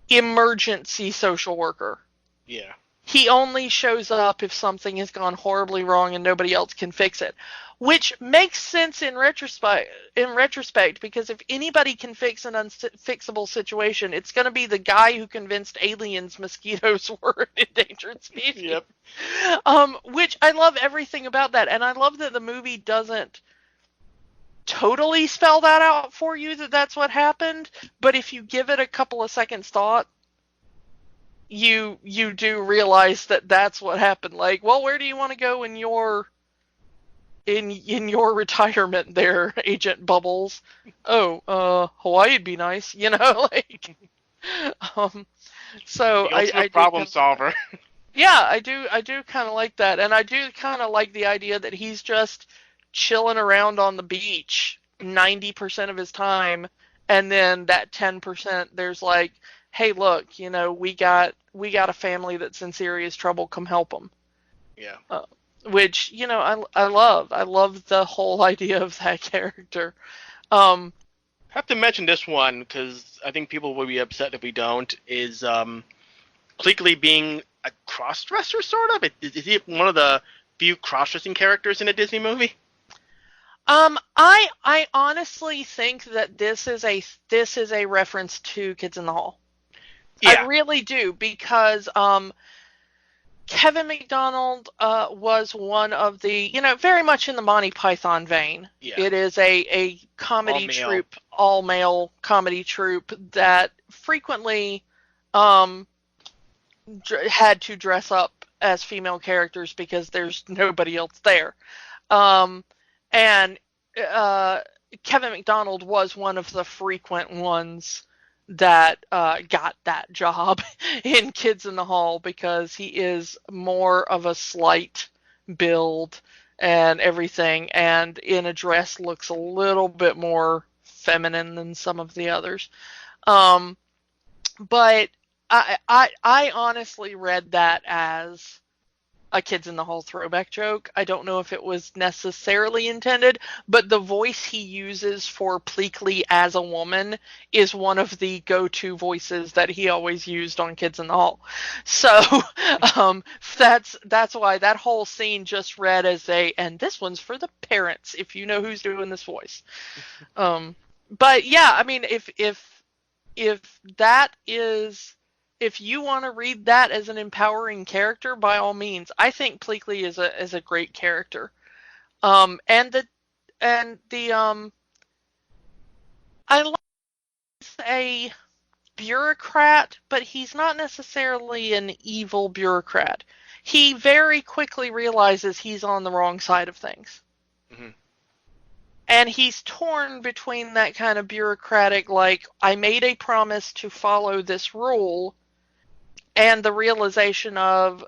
emergency social worker. Yeah. He only shows up if something has gone horribly wrong and nobody else can fix it, which makes sense in retrospect, because if anybody can fix an unfixable situation, it's going to be the guy who convinced aliens mosquitoes were an endangered species. Yep. Which I love everything about that, and I love that the movie doesn't totally spell that out for you that that's what happened, but if you give it a couple of seconds thought, you do realize that that's what happened. Where do you want to go in your retirement there, Agent Bubbles? Oh, Hawaii'd be nice, So The I ultimate problem solver. Yeah, I do kind of like that, and I do kind of like the idea that he's just chilling around on the beach 90% of his time, and then that 10% there's hey, look, we got a family that's in serious trouble. Come help them. Yeah. Which I love the whole idea of that character. I have to mention this one because I think people will be upset if we don't. Is Pleakley being a cross-dresser, sort of? Is he one of the few cross-dressing characters in a Disney movie? I honestly think that this is a reference to Kids in the Hall. Yeah. I really do, because Kevin McDonald was one of the, very much in the Monty Python vein. Yeah. It is a comedy All-male. troupe, all-male comedy troupe that frequently had to dress up as female characters because there's nobody else there. And Kevin McDonald was one of the frequent ones that got that job in Kids in the Hall, because he is more of a slight build and everything, and in a dress looks a little bit more feminine than some of the others. But I honestly read that as a Kids in the Hall throwback joke. I don't know if it was necessarily intended, but the voice he uses for Pleakley as a woman is one of the go-to voices that he always used on Kids in the Hall. So that's why that whole scene just read as and this one's for the parents, if you know who's doing this voice. But yeah, I mean, if that is, if you want to read that as an empowering character, by all means. I think Pleakley is a great character. I like he's a bureaucrat, but he's not necessarily an evil bureaucrat. He very quickly realizes he's on the wrong side of things. Mm-hmm. And he's torn between that kind of bureaucratic, like, I made a promise to follow this rule, and the realization of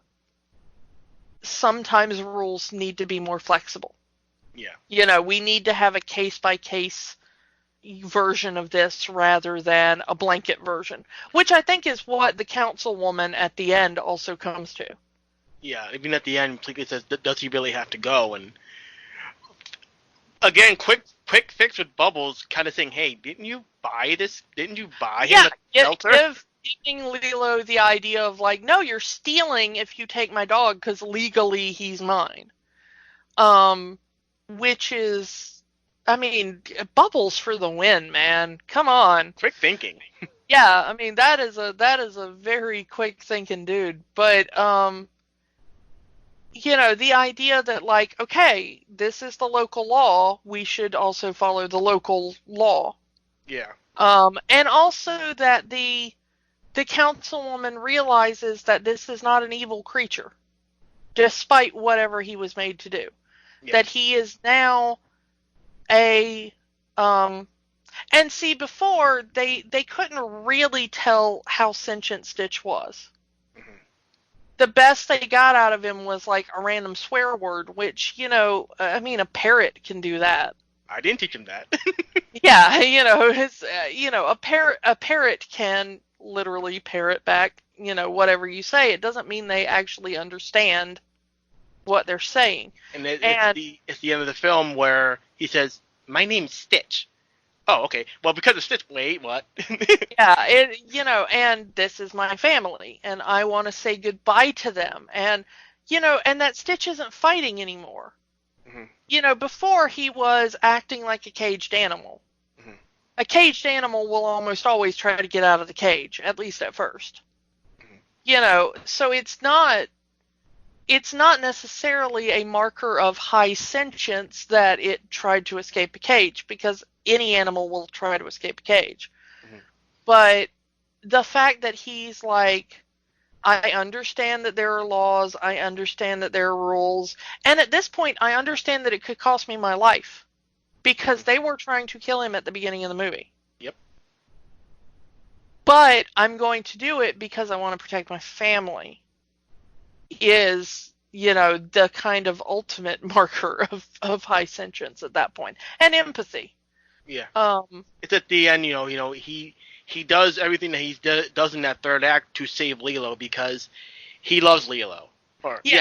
sometimes rules need to be more flexible. Yeah. We need to have a case-by-case version of this rather than a blanket version, which I think is what the councilwoman at the end also comes to. Yeah, even at the end, it says, does he really have to go? And again, quick fix with Bubbles, kind of saying, hey, didn't you buy this? Didn't you buy him at the shelter? Giving Lilo the idea of, like, no, you're stealing if you take my dog, because legally he's mine. Which is, I mean, Bubbles for the win, man. Come on. Quick thinking. Yeah, I mean, that is a very quick thinking dude. But, the idea that, like, okay, this is the local law, we should also follow the local law. Yeah. And also that the councilwoman realizes that this is not an evil creature, despite whatever he was made to do. Yeah. That he is now and see, before they couldn't really tell how sentient Stitch was. Mm-hmm. The best they got out of him was like a random swear word, which, I mean, a parrot can do that. I didn't teach him that. Yeah, a parrot can literally parrot back, whatever you say. It doesn't mean they actually understand what they're saying. And it's the end of the film where he says, my name's Stitch. Oh, okay. Well, because of Stitch, wait, what? Yeah, and this is my family, and I want to say goodbye to them. And, and that Stitch isn't fighting anymore. Mm-hmm. Before he was acting like a caged animal. Mm-hmm. A caged animal will almost always try to get out of the cage, at least at first. Mm-hmm. So it's not necessarily a marker of high sentience that it tried to escape a cage, because any animal will try to escape a cage. Mm-hmm. But the fact that he's like, I understand that there are laws, I understand that there are rules, and at this point I understand that it could cost me my life, because they were trying to kill him at the beginning of the movie. Yep. But I'm going to do it because I want to protect my family. Is, the kind of ultimate marker of high sentience at that point. And empathy. Yeah. It's at the end, he does everything that he does in that third act to save Lilo, because he loves Lilo. He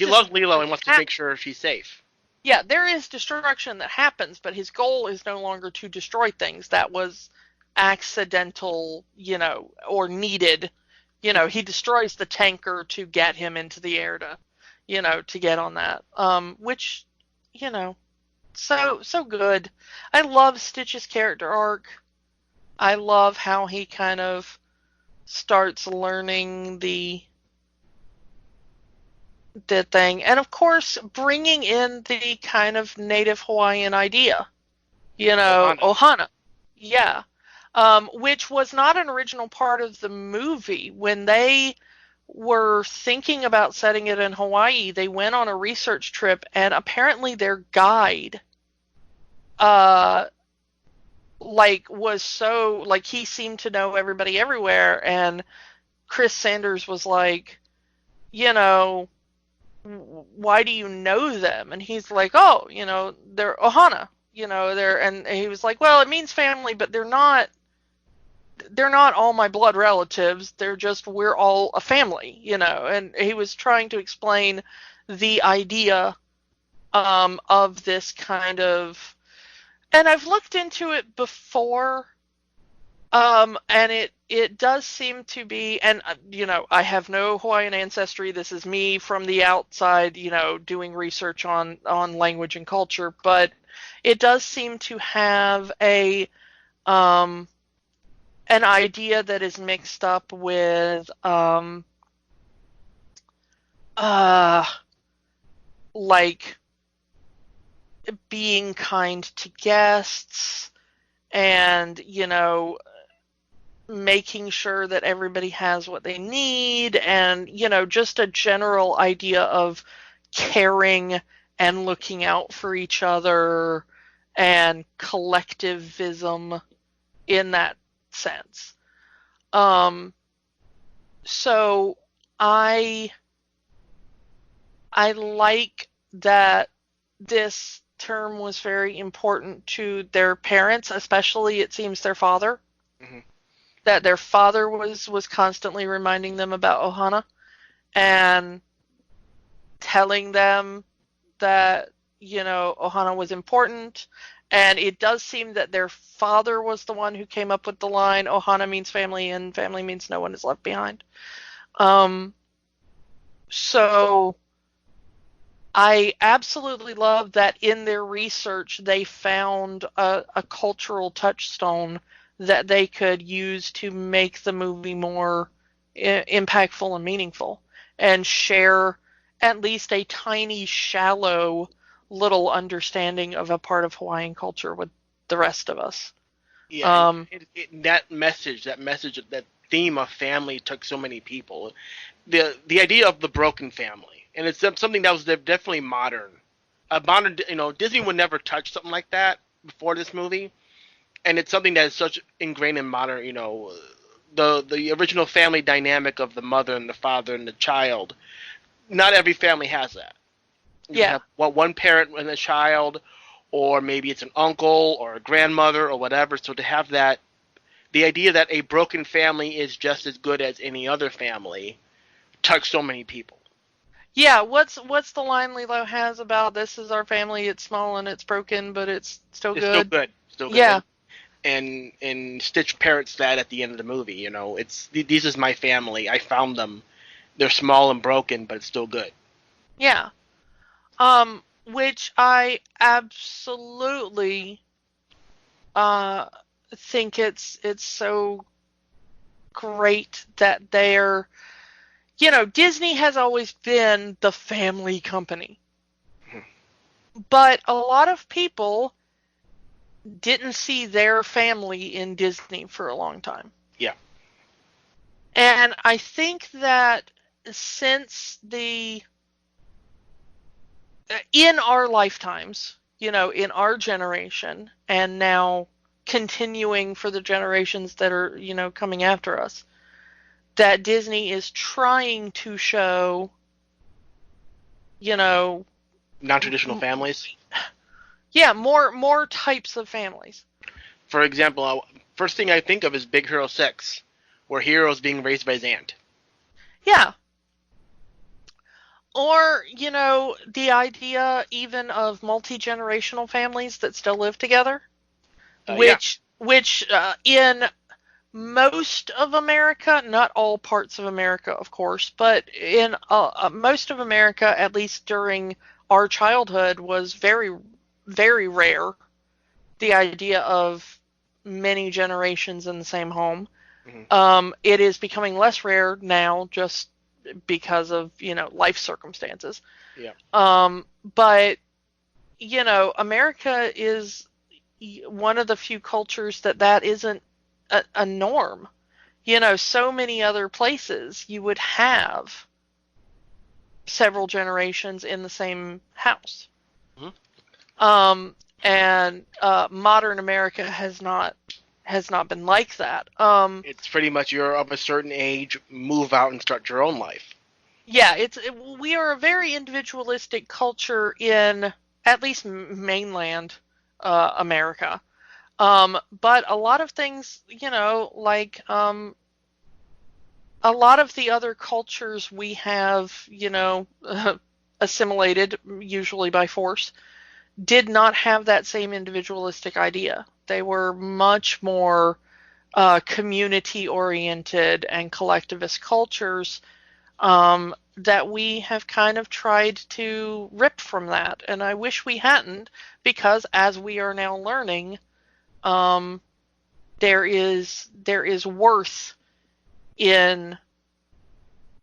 loves Lilo and wants to make sure she's safe. Yeah, there is destruction that happens, but his goal is no longer to destroy things that was accidental, or needed. He destroys the tanker to get him into the air to get on that. Which, so good. I love Stitch's character arc. I love how he kind of starts learning the thing. And of course, bringing in the kind of native Hawaiian idea. Ohana. Yeah. Which was not an original part of the movie. When they were thinking about setting it in Hawaii, they went on a research trip, and apparently their guide, was so, he seemed to know everybody everywhere, and Chris Sanders was like, why do you know them? And he's like, oh, they're Ohana, and he was like, well, it means family, but they're not all my blood relatives. They're just, we're all a family, and he was trying to explain the idea of this kind of, and I've looked into it before, and it does seem to be, and I have no Hawaiian ancestry. This is me from the outside, doing research on language and culture, but it does seem to have an idea that is mixed up with being kind to guests, and making sure that everybody has what they need, and just a general idea of caring and looking out for each other, and collectivism in that sense. So I like that this term was very important to their parents, especially it seems their father. Mm-hmm. That their father was constantly reminding them about Ohana and telling them that, Ohana was important. And it does seem that their father was the one who came up with the line, Ohana means family and family means no one is left behind. So I absolutely love that in their research they found a cultural touchstone that they could use to make the movie more impactful and meaningful and share at least a tiny, shallow little understanding of a part of Hawaiian culture with the rest of us. Yeah, that message, that theme of family took so many people. The idea of the broken family, and it's something that was definitely modern. Modern, Disney would never touch something like that before this movie, and it's something that is such ingrained in modern. The original family dynamic of the mother and the father and the child. Not every family has that. You have one parent and a child, or maybe it's an uncle or a grandmother or whatever. So to have that, the idea that a broken family is just as good as any other family, touched so many people. Yeah, what's the line Lilo has about this is our family, it's small and it's broken, but it's still good? Still good. Yeah. And Stitch parrots that at the end of the movie, it's, these is my family, I found them. They're small and broken, but it's still good. Yeah. Which I absolutely think it's so great that they're, Disney has always been the family company. Mm-hmm. But a lot of people didn't see their family in Disney for a long time. Yeah. And I think that since in our lifetimes, in our generation, and now continuing for the generations that are, coming after us, that Disney is trying to show, non-traditional families. Yeah, more types of families. For example, first thing I think of is Big Hero 6, where Hero's being raised by his aunt. Yeah. Or, the idea even of multi-generational families that still live together, which in most of America, not all parts of America, of course, but in most of America, at least during our childhood, was very, very rare. The idea of many generations in the same home. Mm-hmm. It is becoming less rare now, just because of life circumstances. Yeah. But America is one of the few cultures that isn't a norm. So many other places you would have several generations in the same house. Mm-hmm. And modern America has not been like that. It's pretty much you're of a certain age, move out and start your own life. Yeah, we are a very individualistic culture in at least mainland America. But a lot of things, like a lot of the other cultures we have, assimilated, usually by force, did not have that same individualistic idea. They were much more community-oriented and collectivist cultures that we have kind of tried to rip from that. And I wish we hadn't, because as we are now learning, there is worth in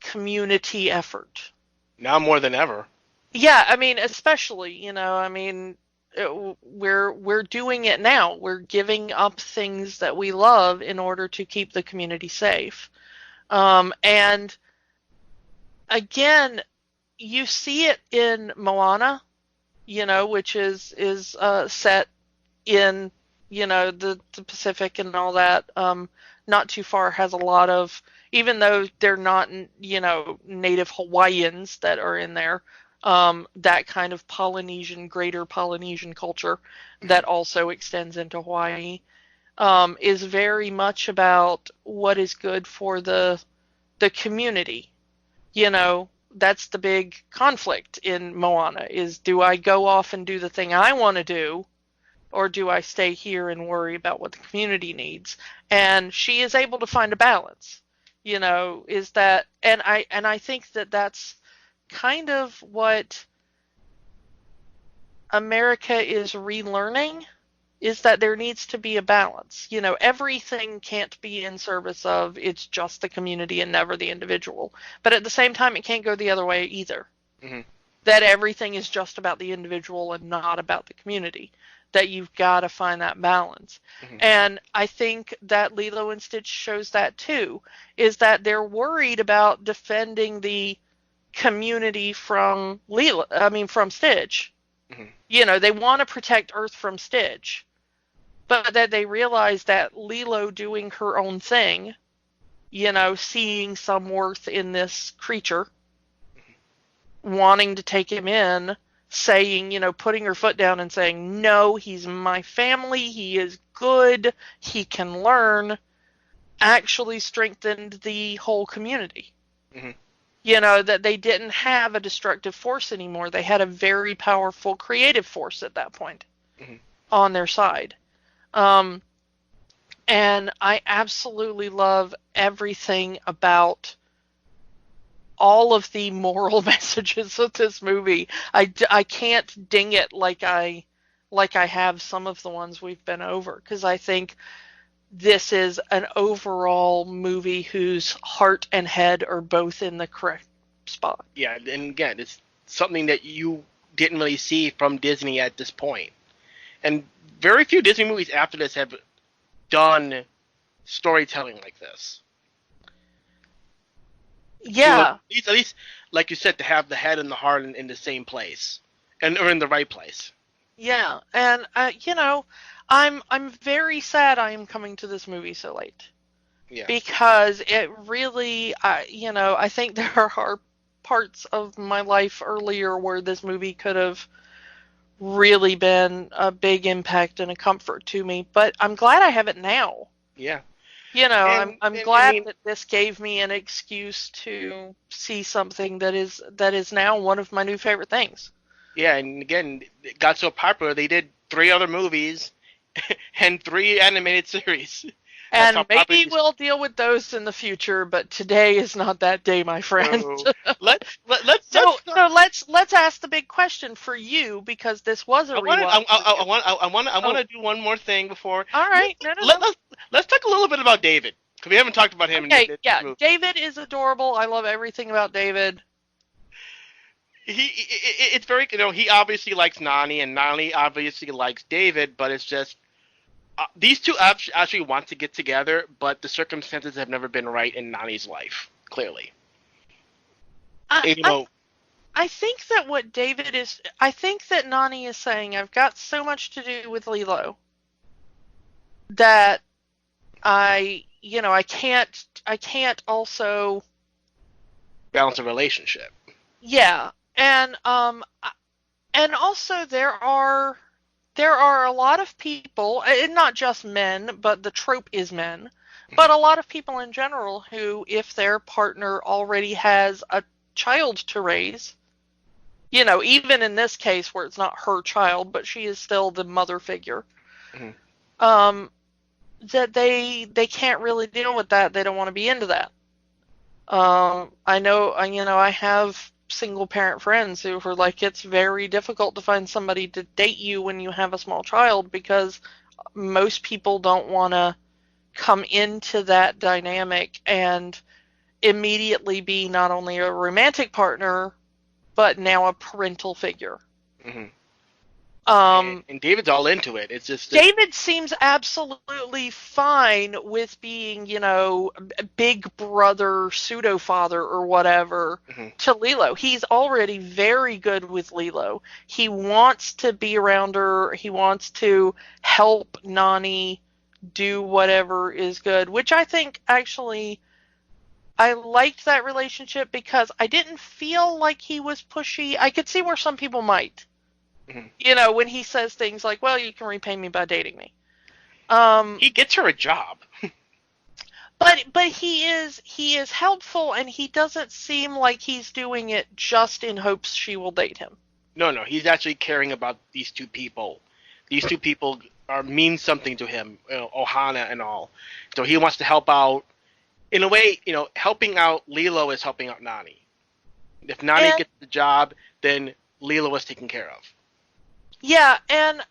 community effort. Now more than ever. Yeah, I mean, especially, we're doing it now. We're giving up things that we love in order to keep the community safe. And again, you see it in Moana, which is set in, the Pacific and all that, not too far, has a lot of, even though they're not, native Hawaiians that are in there, that kind of greater Polynesian culture that also extends into Hawaii, is very much about what is good for the community. That's the big conflict in Moana, is, do I go off and do the thing I want to do, or do I stay here and worry about what the community needs? And she is able to find a balance, is that, and I think that that's kind of what America is relearning, is that there needs to be a balance. Everything can't be in service of, it's just the community and never the individual. But at the same time, it can't go the other way either. Mm-hmm. That everything is just about the individual and not about the community. That you've got to find that balance. Mm-hmm. And I think that Lilo and Stitch shows that too, is that they're worried about defending the community from Stitch. Mm-hmm. They want to protect Earth from Stitch, but that they realize that Lilo doing her own thing, seeing some worth in this creature, wanting to take him in, saying, putting her foot down and saying, no, he's my family, he is good, he can learn, actually strengthened the whole community. Mm-hmm. That they didn't have a destructive force anymore. They had a very powerful creative force at that point, mm-hmm. on their side. And I absolutely love everything about all of the moral messages of this movie. I can't ding it like I have some of the ones we've been over, because I think this is an overall movie whose heart and head are both in the correct spot. Yeah, and again, it's something that you didn't really see from Disney at this point. And very few Disney movies after this have done storytelling like this. Yeah. At least, like you said, to have the head and the heart in the same place, or in the right place. Yeah, and I'm very sad I am coming to this movie so late. Yeah. Because it really, I think there are parts of my life earlier where this movie could have really been a big impact and a comfort to me. But I'm glad I have it now. Yeah. I'm glad that this gave me an excuse to see something that is now one of my new favorite things. Yeah, and again, it got so popular, they did 3 other movies and 3 animated series. And maybe we'll deal with those in the future, but today is not that day, my friend. So let's ask the big question for you, because this was a rewatch. I want to do one more thing before. All right. Let's talk a little bit about David, because we haven't talked about him. Okay, yeah, David is adorable. I love everything about David. It's very, he obviously likes Nani, and Nani obviously likes David, but it's just these two actually want to get together, but the circumstances have never been right in Nani's life, clearly. I think that I think that Nani is saying, I've got so much to do with Lilo that I can't also balance a relationship. Yeah. And also there are a lot of people, and not just men, but the trope is men, but a lot of people in general who, if their partner already has a child to raise, even in this case where it's not her child, but she is still the mother figure, mm-hmm. That they can't really deal with that. They don't want to be into that. I have single parent friends who are like, it's very difficult to find somebody to date you when you have a small child, because most people don't want to come into that dynamic and immediately be not only a romantic partner, but now a parental figure. Mm-hmm. And David's all into it. It's just David seems absolutely fine with being, big brother, pseudo father, or whatever to Lilo. He's already very good with Lilo. He wants to be around her. He wants to help Nani do whatever is good, which I think actually I liked that relationship because I didn't feel like he was pushy. I could see where some people might. When he says things like, well, you can repay me by dating me. he gets her a job. But he is helpful, and he doesn't seem like he's doing it just in hopes she will date him. No, he's actually caring about these two people. These two people mean something to him, Ohana and all. So he wants to help out. In a way, helping out Lilo is helping out Nani. If Nani gets the job, then Lilo is taken care of. Yeah, and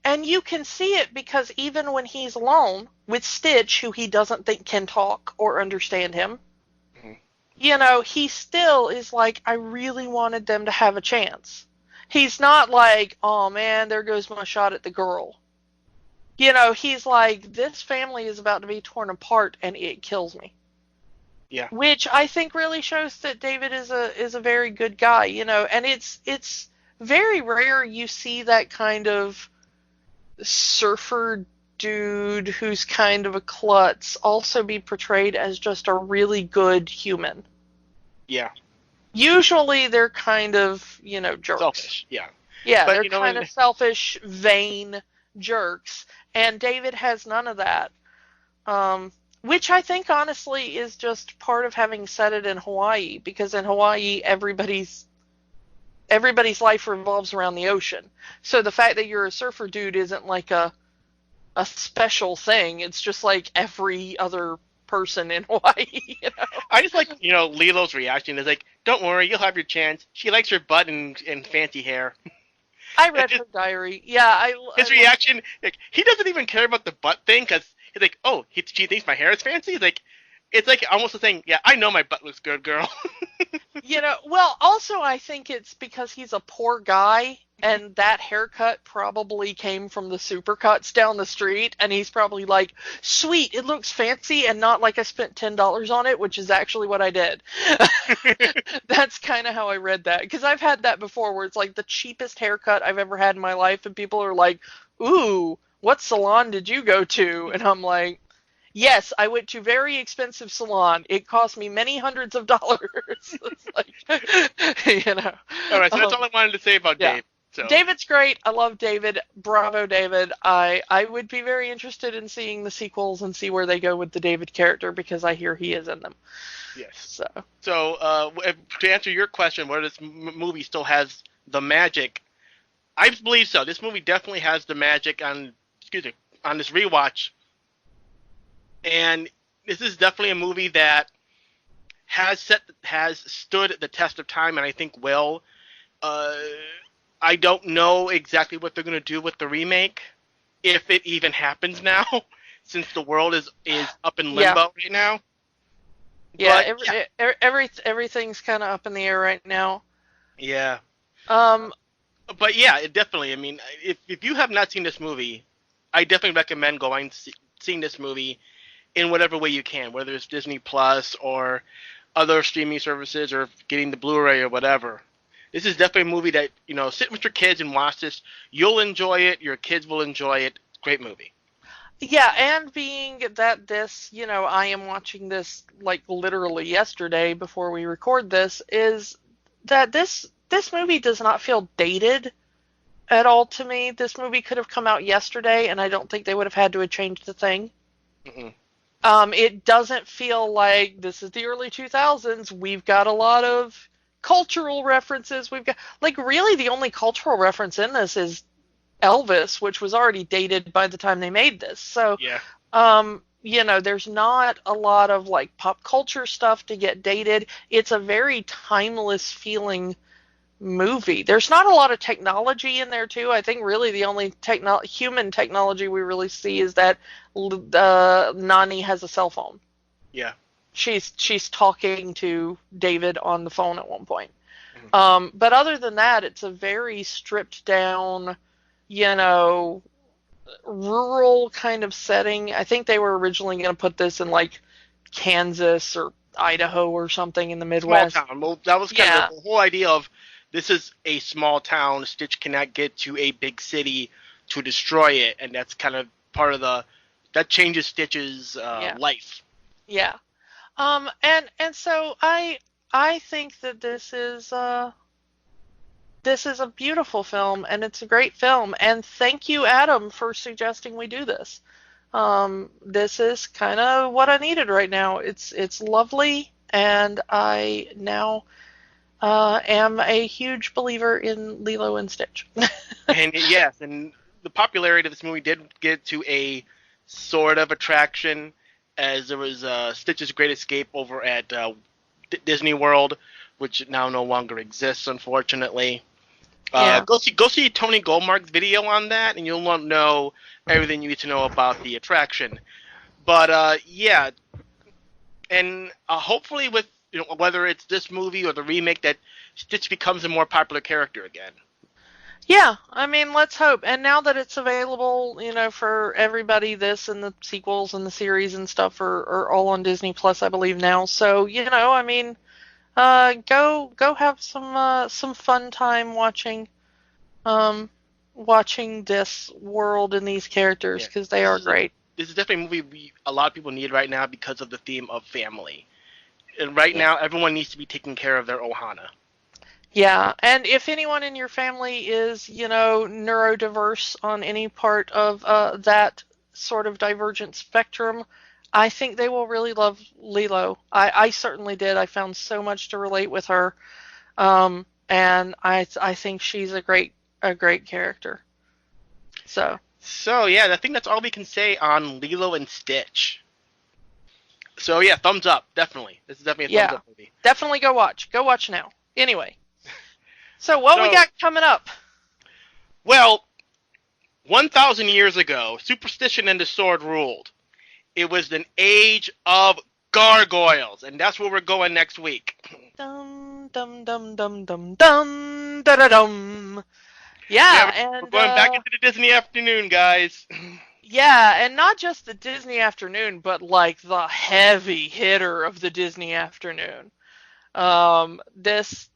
and you can see it because even when he's alone with Stitch, who he doesn't think can talk or understand him, he still is like, I really wanted them to have a chance. He's not like, oh man, there goes my shot at the girl. He's like, this family is about to be torn apart and it kills me. Yeah. Which I think really shows that David is a very good guy, and it's very rare you see that kind of surfer dude who's kind of a klutz also be portrayed as just a really good human. Yeah. Usually they're kind of, jerks. Selfish, yeah. Yeah, but, they're kind of selfish, vain jerks, and David has none of that. Which I think honestly is just part of having set it in Hawaii, because in Hawaii everybody's life revolves around the ocean. So the fact that you're a surfer dude isn't like a special thing. It's just like every other person in Hawaii. I just like, Lilo's reaction is like, don't worry, you'll have your chance. She likes your butt and fancy hair. I read her diary. Yeah, his reaction, like, he doesn't even care about the butt thing because he's like, oh, she thinks my hair is fancy? It's like almost the thing, yeah, I know my butt looks good, girl. Well, also I think it's because he's a poor guy, and that haircut probably came from the supercuts down the street, and he's probably like, sweet, it looks fancy and not like I spent $10 on it, which is actually what I did. That's kind of how I read that, because I've had that before where it's like the cheapest haircut I've ever had in my life, and people are like, ooh, what salon did you go to? And I'm like, yes, I went to very expensive salon. It cost me many hundreds of dollars. It's like, All right, so that's all I wanted to say about Dave. So. David's great. I love David. Bravo, David. I would be very interested in seeing the sequels and see where they go with the David character, because I hear he is in them. Yes. So to answer your question, whether this movie still has the magic, I believe so. This movie definitely has the magic on this rewatch. And this is definitely a movie that has stood the test of time, and I think will. I don't know exactly what they're going to do with the remake, if it even happens now, since the world is up in limbo right now. Yeah, everything's kind of up in the air right now. Yeah. But yeah, it definitely. I mean, if you have not seen this movie, I definitely recommend seeing this movie in whatever way you can, whether it's Disney Plus or other streaming services or getting the Blu-ray or whatever. This is definitely a movie that, sit with your kids and watch this. You'll enjoy it. Your kids will enjoy it. Great movie. Yeah, and being that this, I am watching this like literally yesterday before we record this, is that this movie does not feel dated at all to me. This movie could have come out yesterday, and I don't think they would have had to have changed a thing. Mm-mm. It doesn't feel like this is the early 2000s. We've got a lot of cultural references. We've got, like, really the only cultural reference in this is Elvis, which was already dated by the time they made this. So, yeah. There's not a lot of, like, pop culture stuff to get dated. It's a very timeless feeling movie. There's not a lot of technology in there too. I think really the only human technology we really see is that Nani has a cell phone. Yeah. She's talking to David on the phone at one point. But other than that, it's a very stripped down, rural kind of setting. I think they were originally going to put this in like Kansas or Idaho or something in the Midwest. Small town. Well, that was kind of the whole idea of this is a small town. Stitch cannot get to a big city to destroy it, and that's kind of part of that changes Stitch's life. Yeah. And so I think that this is a beautiful film, and it's a great film. And thank you, Adam, for suggesting we do this. This is kind of what I needed right now. It's lovely, and I now am a huge believer in Lilo and Stitch. And yes, and the popularity of this movie did get to a sort of attraction, as there was Stitch's Great Escape over at Disney World, which now no longer exists, unfortunately. Go see Tony Goldmark's video on that, and you'll want to know everything you need to know about the attraction. But yeah, and hopefully with whether it's this movie or the remake, that Stitch becomes a more popular character again. Yeah, I mean, let's hope. And now that it's available, for everybody, this and the sequels and the series and stuff are all on Disney Plus, I believe now. So, I mean, go have some fun time watching this world and these characters, because they are great. This is definitely a movie a lot of people need right now because of the theme of family. And right now, everyone needs to be taking care of their Ohana. Yeah, and if anyone in your family is, neurodiverse on any part of that sort of divergent spectrum, I think they will really love Lilo. I certainly did. I found so much to relate with her, and I think she's a great character. So yeah, I think that's all we can say on Lilo and Stitch. So yeah, thumbs up, definitely. This is definitely a thumbs up movie. Definitely go watch. Go watch now. Anyway. So what we got coming up? Well, 1,000 years ago, superstition and the sword ruled. It was an age of gargoyles, and that's where we're going next week. Dum dum dum dum dum dum da da dum. Yeah, and we're going back into the Disney afternoon, guys. Yeah, and not just the Disney afternoon, but like the heavy hitter of the Disney afternoon.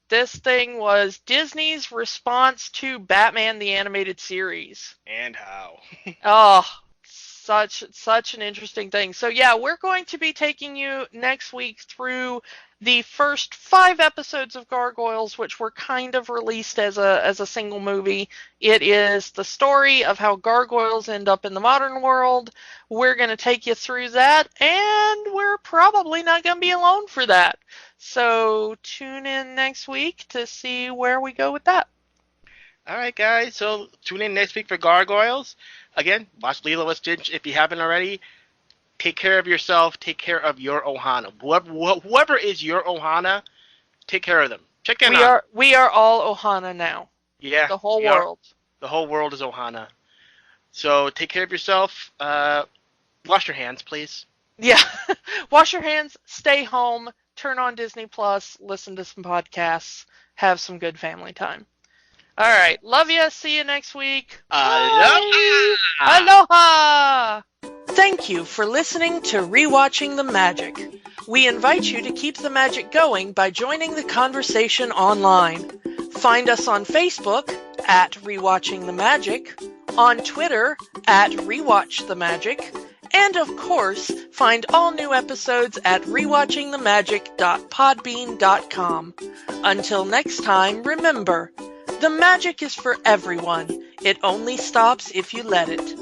This thing was Disney's response to Batman the Animated Series. And how? Oh, such an interesting thing. So yeah, we're going to be taking you next week through the first 5 episodes of Gargoyles, which were kind of released as a single movie. It is the story of how gargoyles end up in the modern world. We're going to take you through that, and we're probably not going to be alone for that. So tune in next week to see where we go with that. All right, guys. So tune in next week for Gargoyles. Again, watch Lilo and Stitch if you haven't already. Take care of yourself. Take care of your Ohana. Whoever is your Ohana, take care of them. Check them out. We are all Ohana now. Yeah. The whole world. The whole world is Ohana. So take care of yourself. Wash your hands, please. Yeah. Wash your hands. Stay home. Turn on Disney Plus. Listen to some podcasts. Have some good family time. All right. Love you. See you next week. Aloha! Aloha! Thank you for listening to Rewatching the Magic. We invite you to keep the magic going by joining the conversation online. Find us on Facebook at Rewatching the Magic, on Twitter at Rewatch the Magic, and of course, find all new episodes at rewatchingthemagic.podbean.com. Until next time, remember, the magic is for everyone. It only stops if you let it.